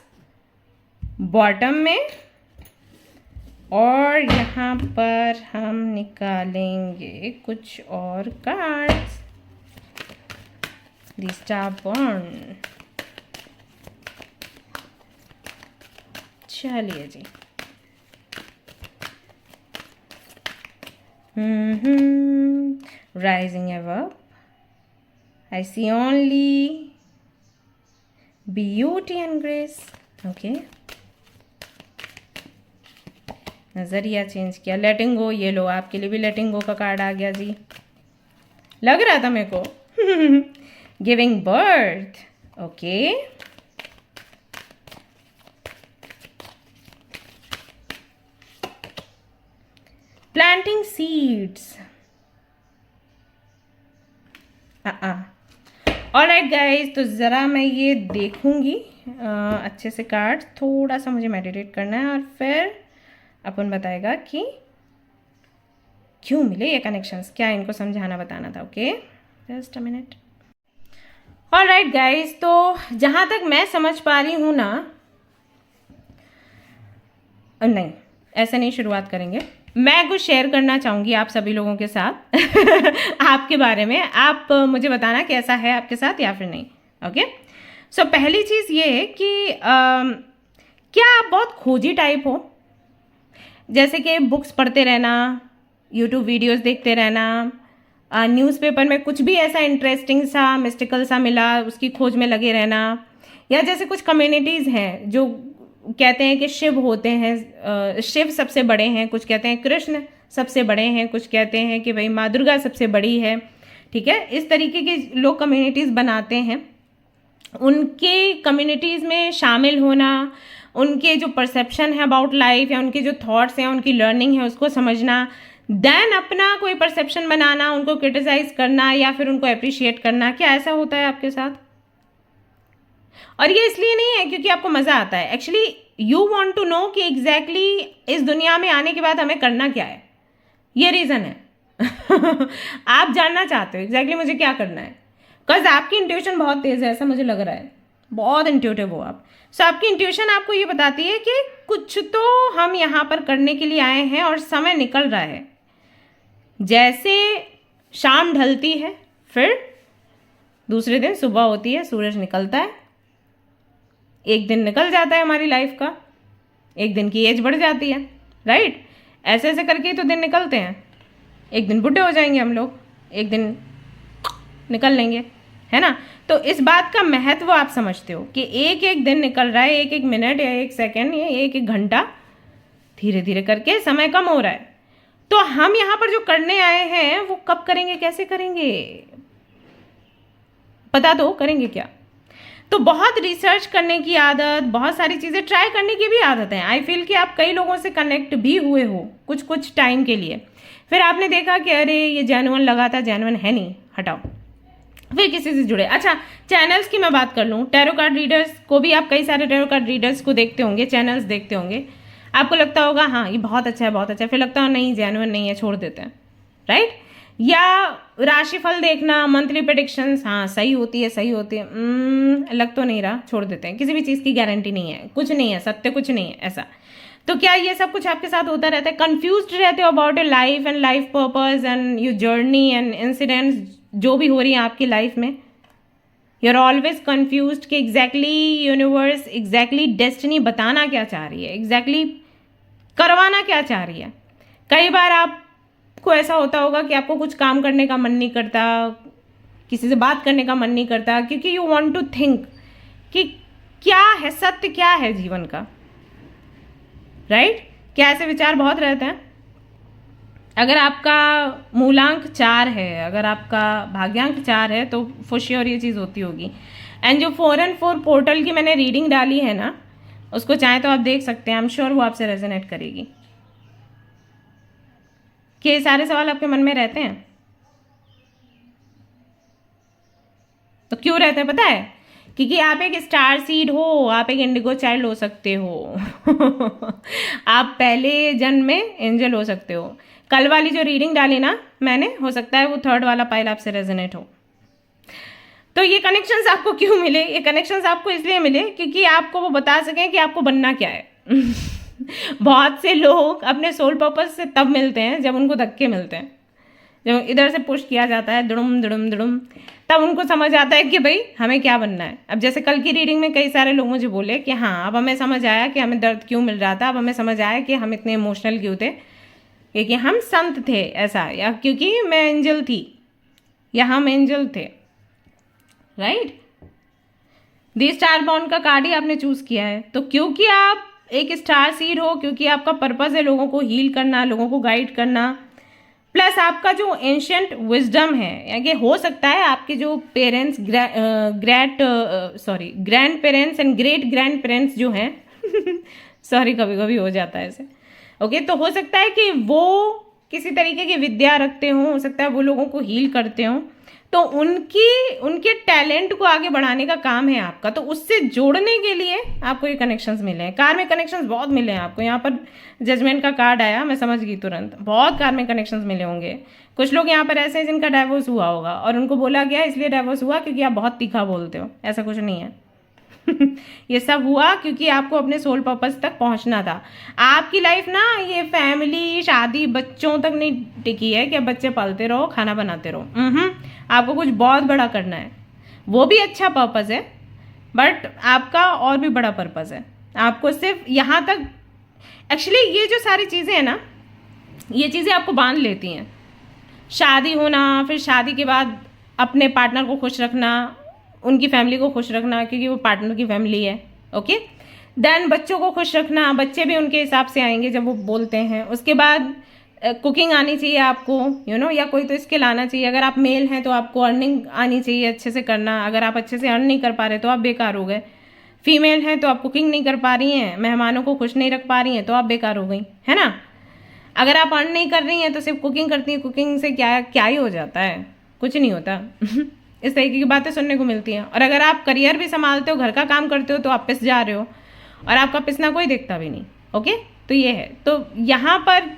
Speaker 1: bottom में, और यहाँ पर हम निकालेंगे कुछ और कार्ड्स। द स्टार बॉन्ड, चलिए जी। Rising above, I see only beauty and grace, okay? नजरिया चेंज किया, लेटिंग गो, ये लो आपके लिए भी लेटिंग गो का कार्ड आ गया जी, लग रहा था मेरे को। Giving birth, okay? Planting seeds, alright guys, तो ज़रा मैं ये देखूंगी अच्छे से कार्ड, थोड़ा सा मुझे मेडिटेट करना है और फिर अपन बताएगा कि क्यों मिले ये कनेक्शंस, क्या इनको समझाना बताना था, okay? Just a minute. Alright guys, तो जहाँ तक मैं समझ पा रही हूँ ना, नहीं ऐसे नहीं शुरुआत करेंगे, मैं कुछ शेयर करना चाहूँगी आप सभी लोगों के साथ। आपके बारे में आप मुझे बताना कैसा है आपके साथ या फिर नहीं, ओके? सो पहली चीज़ ये है कि क्या आप बहुत खोजी टाइप हो, जैसे कि बुक्स पढ़ते रहना, यूट्यूब वीडियोस देखते रहना, न्यूज़पेपर में कुछ भी ऐसा इंटरेस्टिंग सा मिस्टिकल सा मिला उसकी खोज में लगे रहना, या जैसे कुछ कम्युनिटीज़ हैं जो कहते हैं कि शिव होते हैं, शिव सबसे बड़े हैं, कुछ कहते हैं कृष्ण सबसे बड़े हैं, कुछ कहते हैं कि भाई माँ दुर्गा सबसे बड़ी है, ठीक है? इस तरीके के लोग कम्युनिटीज़ बनाते हैं। उनके कम्युनिटीज़ में शामिल होना, उनके जो परसेप्शन है अबाउट लाइफ या उनके जो थॉट्स हैं, उनकी लर्निंग है, उसको समझना, देन अपना कोई परसेप्शन बनाना, उनको क्रिटिसाइज करना या फिर उनको अप्रिशिएट करना। क्या ऐसा होता है आपके साथ? और ये इसलिए नहीं है क्योंकि आपको मज़ा आता है, actually you want to know कि एग्जैक्टली इस दुनिया में आने के बाद हमें करना क्या है, ये रीज़न है। आप जानना चाहते हो एग्जैक्टली मुझे क्या करना है, बिकॉज आपकी इंट्यूशन बहुत तेज़ है, ऐसा मुझे लग रहा है, बहुत इंट्यूटिव हो आप। सो आपकी इंट्यूशन आपको ये बताती है कि कुछ तो हम यहाँ पर करने के लिए आए हैं और समय निकल रहा है। जैसे शाम ढलती है, फिर दूसरे दिन सुबह होती है, सूरज निकलता है, एक दिन निकल जाता है हमारी लाइफ का, एक दिन की एज बढ़ जाती है, राइट? ऐसे ऐसे करके ही तो दिन निकलते हैं। एक दिन बुढ़े हो जाएंगे हम लोग, एक दिन निकल लेंगे, है ना? तो इस बात का महत्व आप समझते हो कि एक एक दिन निकल रहा है, एक एक मिनट या एक सेकेंड या एक एक घंटा, धीरे धीरे करके समय कम हो रहा है। तो हम यहाँ पर जो करने आए हैं वो कब करेंगे, कैसे करेंगे, पता दो करेंगे क्या? तो बहुत रिसर्च करने की आदत, बहुत सारी चीज़ें ट्राई करने की भी आदत है। आई फील कि आप कई लोगों से कनेक्ट भी हुए हो कुछ कुछ टाइम के लिए, फिर आपने देखा कि अरे ये जेन्युइन लगा था, जेन्युइन है नहीं, हटाओ, फिर किसी से जुड़े। अच्छा, चैनल्स की मैं बात कर लूँ, टैरो कार्ड रीडर्स को भी आप कई सारे टैरो कार्ड रीडर्स को देखते होंगे, चैनल्स देखते होंगे, आपको लगता होगा हाँ ये बहुत अच्छा है बहुत अच्छा है, फिर लगता है नहीं जेन्युइन नहीं है, छोड़ देते हैं, राइट? या राशिफल देखना, मंथली प्रेडिक्शंस, हाँ सही होती है सही होती है, लग तो नहीं रहा, छोड़ देते हैं। किसी भी चीज़ की गारंटी नहीं है, कुछ नहीं है सत्य, कुछ नहीं है ऐसा। तो क्या ये सब कुछ आपके साथ होता रहता है? कंफ्यूज्ड रहते हो about your life and life purpose and your journey and incidents जो भी हो रही है आपकी लाइफ में? यू आर ऑलवेज कन्फ्यूज कि एग्जैक्टली यूनिवर्स, एग्जैक्टली डेस्टिनी बताना क्या चाह रही है, एग्जैक्टली करवाना क्या चाह रही है। कई बार आपको ऐसा होता होगा कि आपको कुछ काम करने का मन नहीं करता, किसी से बात करने का मन नहीं करता, क्योंकि यू वांट टू थिंक कि क्या है सत्य, क्या है जीवन का, राइट? क्या ऐसे विचार बहुत रहते हैं? अगर आपका मूलांक 4 है, अगर आपका भाग्यांक 4 है, तो फॉर श्योर ये चीज़ होती होगी। एंड जो 4 and 4 पोर्टल की मैंने रीडिंग डाली है ना, उसको चाहे तो आप देख सकते हैं, आई एम श्योर वो आपसे रेजोनेट करेगी। कि ये सारे सवाल आपके मन में रहते हैं? तो क्यों रहते हैं पता है? क्योंकि आप एक स्टार सीड हो, आप एक इंडिगो चाइल्ड हो सकते हो आप पहले जन्म में एंजल हो सकते हो। कल वाली जो रीडिंग डाली ना मैंने, हो सकता है वो 3rd वाला पाइल आपसे रेजोनेट हो। तो ये कनेक्शंस आपको क्यों मिले? ये कनेक्शंस आपको इसलिए मिले क्योंकि आपको वो बता सकें कि आपको बनना क्या है बहुत से लोग अपने सोल पर्पस से तब मिलते हैं जब उनको धक्के मिलते हैं, जब इधर से पुश किया जाता है दुड़ुम दुड़ुम दुड़ुम, तब उनको समझ आता है कि भाई हमें क्या बनना है। अब जैसे कल की रीडिंग में कई सारे लोग मुझे बोले कि हाँ अब हमें समझ आया कि हमें दर्द क्यों मिल रहा था, अब हमें समझ आया कि हम इतने इमोशनल क्यों थे, क्योंकि हम संत थे ऐसा, या क्योंकि मैं एंजल थी, या हम एंजल थे, राइट? दी स्टार बॉन्ड का कार्ड ही आपने चूज किया है। तो क्योंकि आप एक स्टार सीड हो, क्योंकि आपका पर्पस है लोगों को हील करना, लोगों को गाइड करना, प्लस आपका जो एंशियंट विजडम है, यानी हो सकता है आपके जो parents, grand parents and great grand parents जो हैं सॉरी कभी कभी हो जाता है ऐसे, ओके? तो हो सकता है कि वो किसी तरीके की विद्या रखते हों, हो सकता है वो लोगों को हील करते हों, तो उनके टैलेंट को आगे बढ़ाने का काम है आपका। तो उससे जोड़ने के लिए आपको ये कनेक्शंस मिले हैं। कार में कनेक्शंस बहुत मिले हैं आपको। यहाँ पर जजमेंट का कार्ड आया, मैं समझ गई तुरंत, बहुत कार में कनेक्शंस मिले होंगे। कुछ लोग यहाँ पर ऐसे हैं जिनका डाइवोर्स हुआ होगा और उनको बोला गया इसलिए डाइवोर्स हुआ क्योंकि आप बहुत तीखा बोलते हो, ऐसा कुछ नहीं है ये सब हुआ क्योंकि आपको अपने सोल पर्पस तक पहुंचना था। आपकी लाइफ ना ये फैमिली, शादी, बच्चों तक नहीं टिकी है कि अब बच्चे पालते रहो, खाना बनाते रहो। आपको कुछ बहुत बड़ा करना है। वो भी अच्छा पर्पस है, बट आपका और भी बड़ा पर्पस है। आपको सिर्फ यहाँ तक, एक्चुअली ये जो सारी चीज़ें हैं ना, ये चीज़ें आपको बांध लेती हैं। शादी होना, फिर शादी के बाद अपने पार्टनर को खुश रखना, उनकी फैमिली को खुश रखना क्योंकि वो पार्टनर की फैमिली है, ओके? देन बच्चों को खुश रखना, बच्चे भी उनके हिसाब से आएंगे जब वो बोलते हैं। उसके बाद कुकिंग आनी चाहिए आपको, या कोई तो स्किल आना चाहिए। अगर आप मेल हैं तो आपको अर्निंग आनी चाहिए अच्छे से करना। अगर आप अच्छे से अर्न नहीं कर पा रहे तो आप बेकार हो गए। फीमेल हैं तो आप कुकिंग नहीं कर पा रही हैं, मेहमानों को खुश नहीं रख पा रही हैं, तो आप बेकार हो गई, है ना? अगर आप अर्न नहीं कर रही हैं तो सिर्फ कुकिंग करती हैं, कुकिंग से क्या ही हो जाता है? कुछ नहीं होता इस तरीके की बातें सुनने को मिलती हैं। और अगर आप करियर भी संभालते हो, घर का काम करते हो, तो आप पिस जा रहे हो और आपका पिसना कोई देखता भी नहीं, ओके? तो ये है। तो यहाँ पर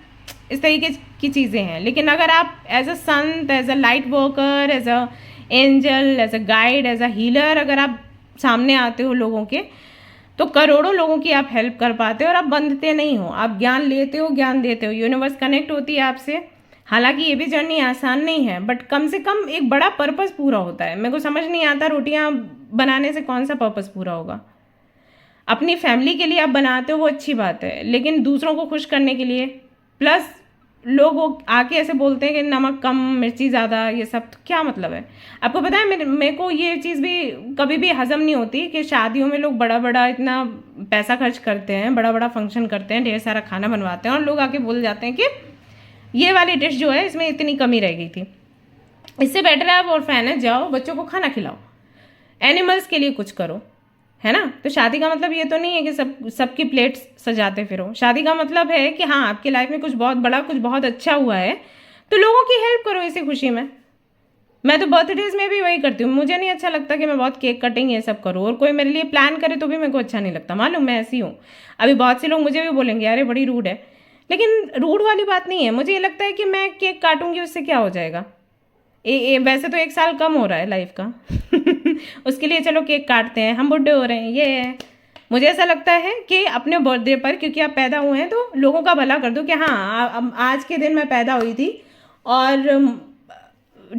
Speaker 1: इस तरीके की चीज़ें हैं। लेकिन अगर आप एज अ संत, as a light worker, as a angel, as a guide, as a healer अगर आप सामने आते हो लोगों के, तो करोड़ों लोगों की आप हेल्प कर पाते हो और आप बंधते नहीं हो। आप ज्ञान लेते हो, ज्ञान देते हो, यूनिवर्स कनेक्ट होती है आपसे। हालांकि ये भी जर्नी आसान नहीं है, बट कम से कम एक बड़ा पर्पस पूरा होता है। मेरे को समझ नहीं आता रोटियां बनाने से कौन सा पर्पस पूरा होगा। अपनी फैमिली के लिए आप बनाते हो वो अच्छी बात है, लेकिन दूसरों को खुश करने के लिए, प्लस लोग वो आके ऐसे बोलते हैं कि नमक कम, मिर्ची ज़्यादा, ये सब तो क्या मतलब है? आपको पता है मेरे को ये चीज़ भी कभी भी हजम नहीं होती कि शादियों में लोग बड़ा बड़ा इतना पैसा खर्च करते हैं, बड़ा बड़ा फंक्शन करते हैं, ढेर सारा खाना बनवाते हैं और लोग आके बोल जाते हैं कि ये वाली डिश जो है इसमें इतनी कमी रह गई थी। इससे बेटर है आप ऑर्फेनेज जाओ, बच्चों को खाना खिलाओ, एनिमल्स के लिए कुछ करो, है ना? तो शादी का मतलब ये तो नहीं है कि सबकी प्लेट्स सजाते फिरो। शादी का मतलब है कि हाँ आपकी लाइफ में कुछ बहुत बड़ा, कुछ बहुत अच्छा हुआ है, तो लोगों की हेल्प करो इसी खुशी में। मैं तो बर्थडेज में भी वही करती हूँ। मुझे नहीं अच्छा लगता कि मैं बहुत केक कटिंग ये सब करूँ, और कोई मेरे लिए प्लान करे तो भी मेरे को अच्छा नहीं लगता। मालूम मैं ऐसी हूँ। अभी बहुत से लोग मुझे भी बोलेंगे अरे बड़ी रूड है, लेकिन रूड वाली बात नहीं है। मुझे ये लगता है कि मैं केक काटूंगी उससे क्या हो जाएगा। वैसे तो 1 साल कम हो रहा है लाइफ का उसके लिए चलो केक काटते हैं, हम बुढ़े हो रहे हैं, ये है। मुझे ऐसा लगता है कि अपने बर्थडे पर, क्योंकि आप पैदा हुए हैं, तो लोगों का भला कर दो कि हाँ आज के दिन मैं पैदा हुई थी और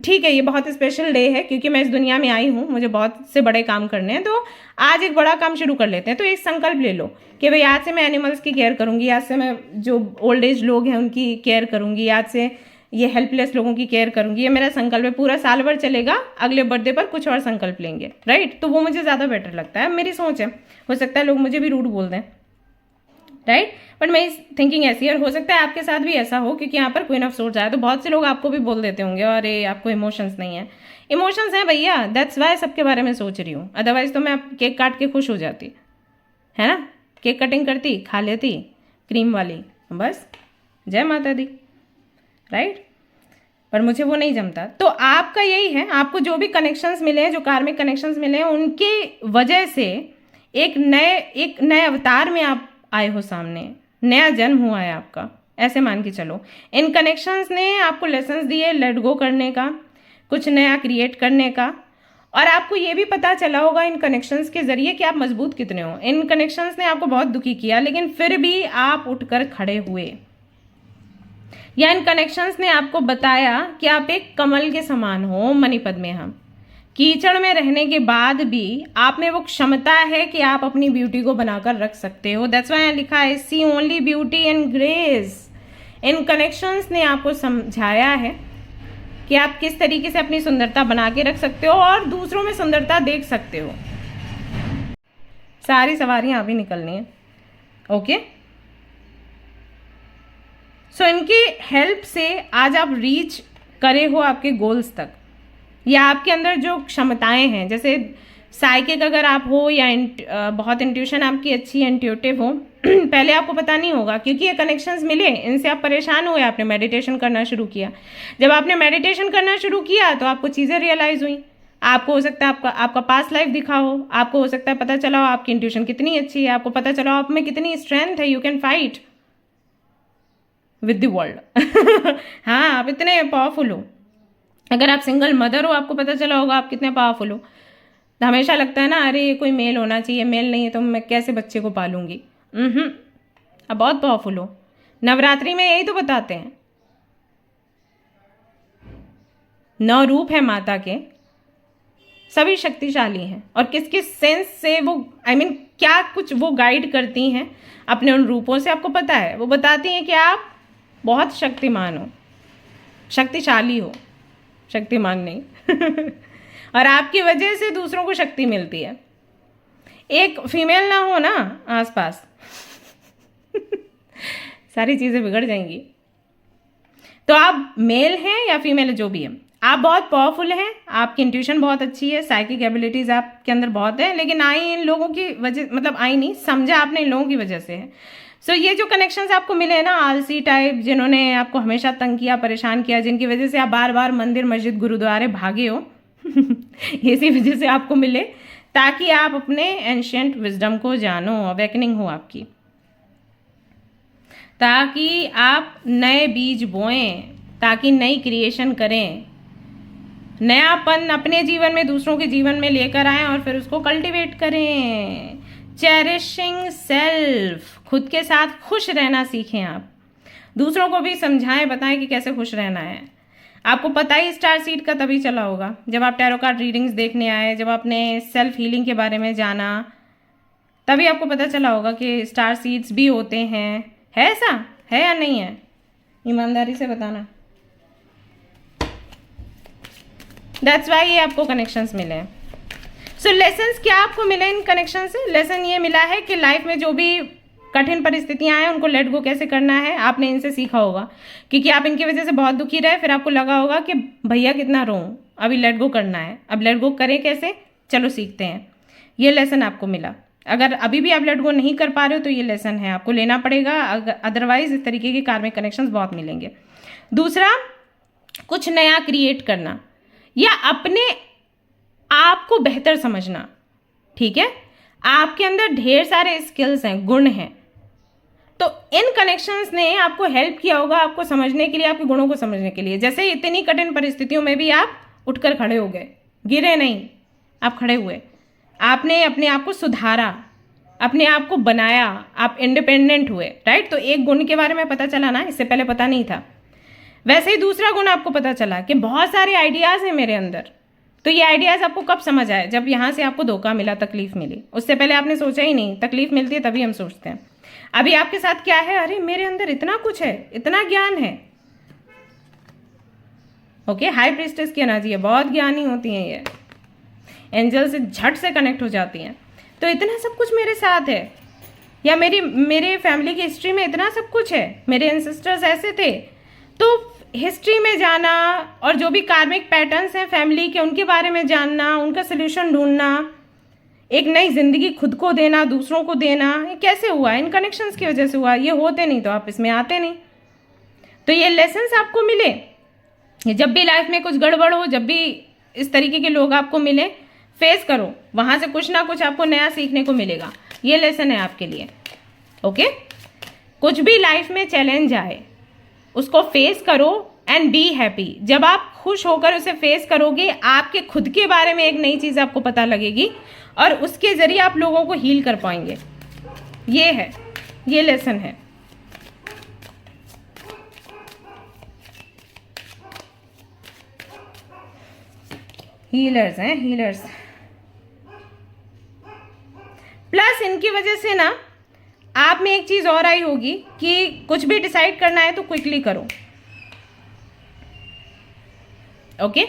Speaker 1: ठीक है, ये बहुत स्पेशल डे है क्योंकि मैं इस दुनिया में आई हूँ, मुझे बहुत से बड़े काम करने हैं, तो आज एक बड़ा काम शुरू कर लेते हैं। तो एक संकल्प ले लो कि भाई आज से मैं एनिमल्स की केयर करूँगी, आज से मैं जो ओल्ड एज लोग हैं उनकी केयर करूँगी, आज से ये हेल्पलेस लोगों की केयर करूँगी। ये मेरा संकल्प है, पूरा साल भर चलेगा, अगले बर्थडे पर कुछ और संकल्प लेंगे, राइट। तो वो मुझे ज़्यादा बेटर लगता है, मेरी सोच है। हो सकता है लोग मुझे भी रूड बोल दें, राइट, बट मेरी थिंकिंग ऐसी है। और हो सकता है आपके साथ भी ऐसा हो, क्योंकि यहाँ पर क्वीन ऑफ सोर्ड्स आया तो बहुत से लोग आपको भी बोल देते होंगे अरे आपको इमोशंस नहीं है। इमोशंस हैं भैया, दैट्स वाई सबके बारे में सोच रही हूँ, अदरवाइज तो मैं केक काट के खुश हो जाती, है ना। केक कटिंग करती, खा लेती क्रीम वाली, बस जय माता दी, राइट। पर मुझे वो नहीं जमता। तो आपका यही है, आपको जो भी कनेक्शंस मिले हैं, जो कार्मिक कनेक्शंस मिले हैं, उनकी वजह से एक नए अवतार में आप आए हो सामने, नया जन्म हुआ है आपका, ऐसे मान के चलो। इन कनेक्शंस ने आपको लेसन्स दिए लेट गो करने का, कुछ नया क्रिएट करने का, और आपको ये भी पता चला होगा इन कनेक्शंस के जरिए कि आप मजबूत कितने हो। इन कनेक्शंस ने आपको बहुत दुखी किया, लेकिन फिर भी आप उठकर खड़े हुए, या इन कनेक्शंस ने आपको बताया कि आप एक कमल के समान हो। मणिपद में हम कीचड़ में रहने के बाद भी आप में वो क्षमता है कि आप अपनी ब्यूटी को बनाकर रख सकते हो। दैट्स व्हाई लिखा है see only beauty and grace. इन कनेक्शंस ने आपको समझाया है कि आप किस तरीके से अपनी सुंदरता बना के रख सकते हो और दूसरों में सुंदरता देख सकते हो। सारी सवारियां अभी निकलनी है, ओके। सो इनकी हेल्प से आज आप रीच करे हो आपके गोल्स तक, या आपके अंदर जो क्षमताएं हैं, जैसे साइकिक अगर आप हो, या बहुत इंट्यूशन आपकी अच्छी इंट्यूटिव हो पहले आपको पता नहीं होगा क्योंकि ये कनेक्शंस मिले, इनसे आप परेशान हुए, आपने मेडिटेशन करना शुरू किया। जब आपने मेडिटेशन करना शुरू किया तो आपको चीज़ें रियलाइज हुई। आपको हो सकता है आपका पास्ट लाइफ दिखा हो, आपको हो सकता है पता चला हो आपकी इंट्यूशन कितनी अच्छी है, आपको पता चला हो आप में कितनी स्ट्रेंथ है, you can fight with the world हाँ, आप इतने पावरफुल हो। अगर आप सिंगल मदर हो, आपको पता चला होगा आप कितने पावरफुल हो। तो हमेशा लगता है ना, अरे ये कोई मेल होना चाहिए, मेल नहीं है तो मैं कैसे बच्चे को पालूंगी। अब बहुत पावरफुल हो। नवरात्रि में यही तो बताते हैं, 9 रूप है माता के, सभी शक्तिशाली हैं, और किस किस सेंस से वो क्या कुछ वो गाइड करती हैं अपने उन रूपों से, आपको पता है। वो बताती हैं कि आप बहुत शक्तिमान हो, शक्तिशाली हो, शक्तिमान नहीं और आपकी वजह से दूसरों को शक्ति मिलती है। एक फीमेल ना हो ना आसपास सारी चीज़ें बिगड़ जाएंगी। तो आप मेल हैं या फीमेल जो भी है, आप बहुत पावरफुल हैं, आपकी इंट्यूशन बहुत अच्छी है, साइकिक एबिलिटीज़ आपके अंदर बहुत है, लेकिन आई इन लोगों की वजह, मतलब आई नहीं, समझा आपने इन लोगों की वजह से है। सो ये जो कनेक्शंस आपको मिले हैं ना, आलसी टाइप, जिन्होंने आपको हमेशा तंग किया, परेशान किया, जिनकी वजह से आप बार बार मंदिर मस्जिद गुरुद्वारे भागे हो इसी वजह से आपको मिले, ताकि आप अपने एंशिएंट विजडम को जानो, अवेकनिंग हो आपकी, ताकि आप नए बीज बोएं, ताकि नई क्रिएशन करें, नयापन अपने जीवन में दूसरों के जीवन में लेकर आएं और फिर उसको कल्टीवेट करें। चेरिशिंग सेल्फ, खुद के साथ खुश रहना सीखें आप, दूसरों को भी समझाएं, बताएं कि कैसे खुश रहना है। आपको पता ही स्टार सीड का तभी चला होगा जब आप टैरो कार्ड रीडिंग्स देखने आए, जब आपने सेल्फ हीलिंग के बारे में जाना, तभी आपको पता चला होगा कि स्टार सीड्स भी होते हैं। है ऐसा, है या नहीं है? ईमानदारी से बताना। दैट्स वाई ये आपको कनेक्शंस मिले हैं। सो लेसन्स क्या आपको मिले इन कनेक्शन से? लेसन ये मिला है कि लाइफ में जो भी कठिन परिस्थितियां आए उनको लेट गो कैसे करना है, आपने इनसे सीखा होगा, क्योंकि आप इनकी वजह से बहुत दुखी रहे, फिर आपको लगा होगा कि भैया कितना रोऊं, अभी लेट गो करना है। अब लेट गो करें कैसे, चलो सीखते हैं। ये लेसन आपको मिला। अगर अभी भी आप लेट गो नहीं कर पा रहे हो तो ये लेसन है, आपको लेना पड़ेगा, अदरवाइज इस तरीके के कार्मिक कनेक्शंस बहुत मिलेंगे। दूसरा, कुछ नया क्रिएट करना या अपने आप को बेहतर समझना। ठीक है, आपके अंदर ढेर सारे स्किल्स हैं, गुण हैं, तो इन कनेक्शंस ने आपको हेल्प किया होगा आपको समझने के लिए, आपके गुणों को समझने के लिए। जैसे इतनी कठिन परिस्थितियों में भी आप उठकर खड़े हो गए, गिरे नहीं, आप खड़े हुए, आपने अपने आप को सुधारा, अपने आप को बनाया, आप इंडिपेंडेंट हुए, राइट। तो एक गुण के बारे में पता चला ना, इससे पहले पता नहीं था। वैसे ही दूसरा गुण आपको पता चला कि बहुत सारे आइडियाज़ हैं मेरे अंदर। तो ये आइडियाज़ आपको कब समझ आए? जब यहाँ से आपको धोखा मिला, तकलीफ मिली। उससे पहले आपने सोचा ही नहीं, तकलीफ मिलती है तभी हम सोचते हैं। अभी आपके साथ क्या है? अरे मेरे अंदर इतना कुछ है, इतना ज्ञान है। ओके, हाई प्रीस्टेस की एनर्जी है, बहुत ज्ञानी होती हैं ये, एंजल से झट से कनेक्ट हो जाती हैं। तो इतना सब कुछ मेरे साथ है, या मेरे फैमिली की हिस्ट्री में इतना सब कुछ है, मेरे एंसेस्टर्स ऐसे थे। तो हिस्ट्री में जाना और जो भी कार्मिक पैटर्न्स हैं फैमिली के, उनके बारे में जानना, उनका सोल्यूशन ढूंढना, एक नई जिंदगी खुद को देना, दूसरों को देना, ये कैसे हुआ? इन कनेक्शंस की वजह से हुआ। ये होते नहीं तो आप इसमें आते नहीं। तो ये लेसन्स आपको मिले, जब भी लाइफ में कुछ गड़बड़ हो, जब भी इस तरीके के लोग आपको मिले, फेस करो, वहां से कुछ ना कुछ आपको नया सीखने को मिलेगा। ये लेसन है आपके लिए। ओके, कुछ भी लाइफ में चैलेंज आए उसको फेस करो एंड बी हैप्पी। जब आप खुश होकर उसे फेस करोगे, आपके खुद के बारे में एक नई चीज़ आपको पता लगेगी और उसके ज़रिए आप लोगों को हील कर पाएंगे। ये है, ये लेसन है। हीलर्स हैं, हीलर्स। प्लस इनकी वजह से ना आप में एक चीज़ और आई होगी कि कुछ भी डिसाइड करना है तो क्विकली करो। ओके,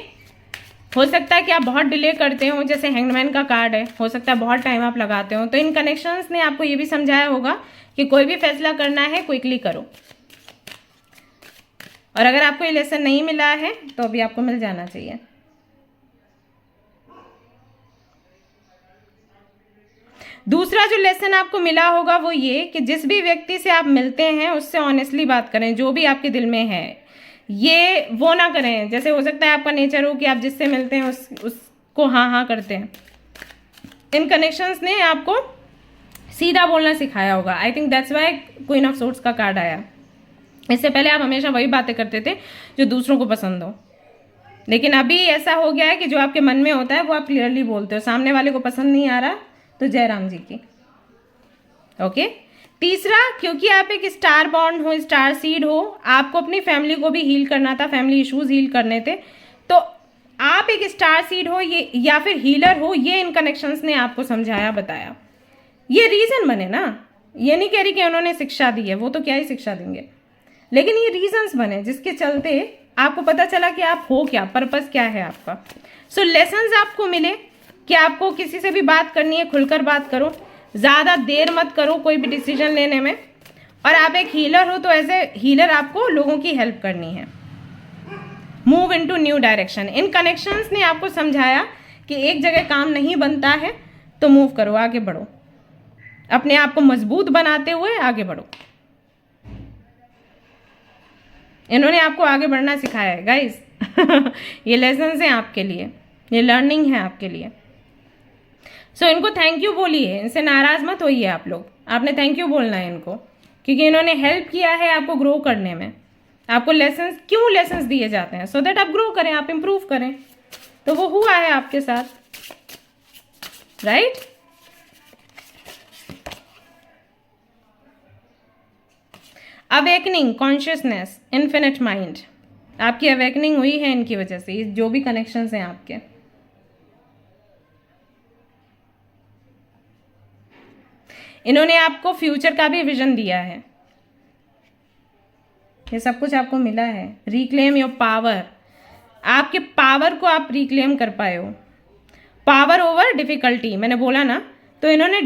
Speaker 1: हो सकता है कि आप बहुत डिले करते हो, जैसे हैंगमैन का कार्ड है, हो सकता है बहुत टाइम आप लगाते हो। तो इन कनेक्शंस ने आपको ये भी समझाया होगा कि कोई भी फैसला करना है क्विकली करो। और अगर आपको ये लेसन नहीं मिला है तो अभी आपको मिल जाना चाहिए। दूसरा जो लेसन आपको मिला होगा वो ये कि जिस भी व्यक्ति से आप मिलते हैं उससे ऑनेस्टली बात करें, जो भी आपके दिल में है। ये वो ना करें, जैसे हो सकता है आपका नेचर हो कि आप जिससे मिलते हैं उसको हाँ हाँ करते हैं। इन कनेक्शंस ने आपको सीधा बोलना सिखाया होगा। I think that's why queen of swords का कार्ड आया। इससे पहले आप हमेशा वही बातें करते थे जो दूसरों को पसंद हो, लेकिन अभी ऐसा हो गया है कि जो आपके मन में होता है वो आप क्लियरली बोलते हो। सामने वाले को पसंद नहीं आ रहा तो जय राम जी की। ओके, तीसरा, क्योंकि आप एक स्टार बॉन्ड हो, स्टार सीड हो, आपको अपनी फैमिली को भी हील करना था, फैमिली इश्यूज हील करने थे। तो आप एक स्टार सीड हो ये या फिर हीलर हो, ये इन कनेक्शंस ने आपको समझाया, बताया। ये रीजन बने ना, ये नहीं कह रही कि उन्होंने शिक्षा दी है, वो तो क्या ही शिक्षा देंगे, लेकिन ये रीजंस बने जिसके चलते आपको पता चला कि आप हो क्या, पर्पस क्या है आपका। सो लेसन्स आपको मिले कि आपको किसी से भी बात करनी है, खुलकर बात करो, ज़्यादा देर मत करो कोई भी डिसीजन लेने में। और आप एक हीलर हो तो एज ए हीलर आपको लोगों की हेल्प करनी है। Move into new direction. इन कनेक्शंस ने आपको समझाया कि एक जगह काम नहीं बनता है तो मूव करो, आगे बढ़ो, अपने आप को मजबूत बनाते हुए आगे बढ़ो। इन्होंने आपको आगे बढ़ना सिखाया है गाइस। ये लेसन्स हैं आपके लिए, ये लर्निंग है आपके लिए। सो इनको थैंक यू बोलिए, इनसे नाराज मत होइए आप लोग। आपने थैंक यू बोलना है इनको, क्योंकि इन्होंने हेल्प किया है आपको ग्रो करने में। आपको लेसन्स क्यों लेसन्स दिए जाते हैं? सो दैट आप ग्रो करें, आप इंप्रूव करें। तो वो हुआ है आपके साथ, right? Awakening consciousness, infinite mind, आपकी अवेकनिंग हुई है इनकी वजह से, जो भी कनेक्शंस हैं आपके। इन्होंने आपको फ्यूचर का भी विजन दिया है, ये सब कुछ आपको मिला है। रिक्लेम योर पावर, आपके पावर को आप रिक्लेम कर पाए हो। पावर ओवर डिफिकल्टी, मैंने बोला ना, तो इन्होंने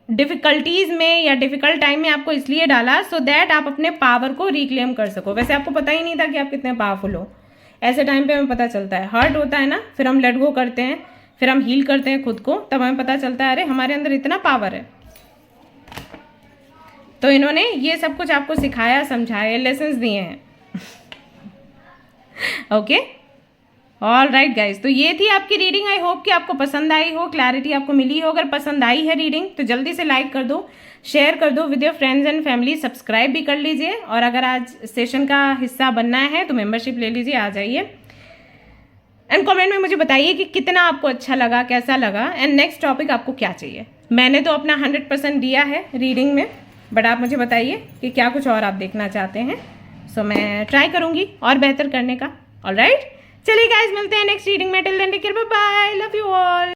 Speaker 1: डिफिकल्टीज में या डिफिकल्ट टाइम में आपको इसलिए डाला सो दैट आप अपने पावर को रिक्लेम कर सको। वैसे आपको पता ही नहीं था कि आप कितने पावरफुल हो। ऐसे टाइम पे हमें पता चलता है, हर्ट होता है ना, फिर हम लेट गो करते हैं, फिर हम हील करते हैं खुद को, तब हमें पता चलता है अरे हमारे अंदर इतना पावर है। तो इन्होंने ये सब कुछ आपको सिखाया, समझाया, लेसन्स दिए हैं। ओके, ऑल राइट गाइज, तो ये थी आपकी रीडिंग। आई होप कि आपको पसंद आई हो, क्लैरिटी आपको मिली हो। अगर पसंद आई है रीडिंग तो जल्दी से लाइक कर दो, शेयर कर दो with your friends and family, subscribe भी कर लीजिए। और अगर आज सेशन का हिस्सा बनना है तो मेंबरशिप ले लीजिए, आ जाइए। एंड कमेंट में मुझे बताइए कि कितना आपको अच्छा लगा, कैसा लगा, एंड नेक्स्ट टॉपिक आपको क्या चाहिए। मैंने तो अपना 100% दिया है रीडिंग में, बट आप मुझे बताइए कि क्या कुछ और आप देखना चाहते हैं। सो मैं ट्राई करूँगी और बेहतर करने का। ऑल राइट, चलिए गाइज, मिलते हैं नेक्स्ट रीडिंग में। Till then take care, bye bye, love you all.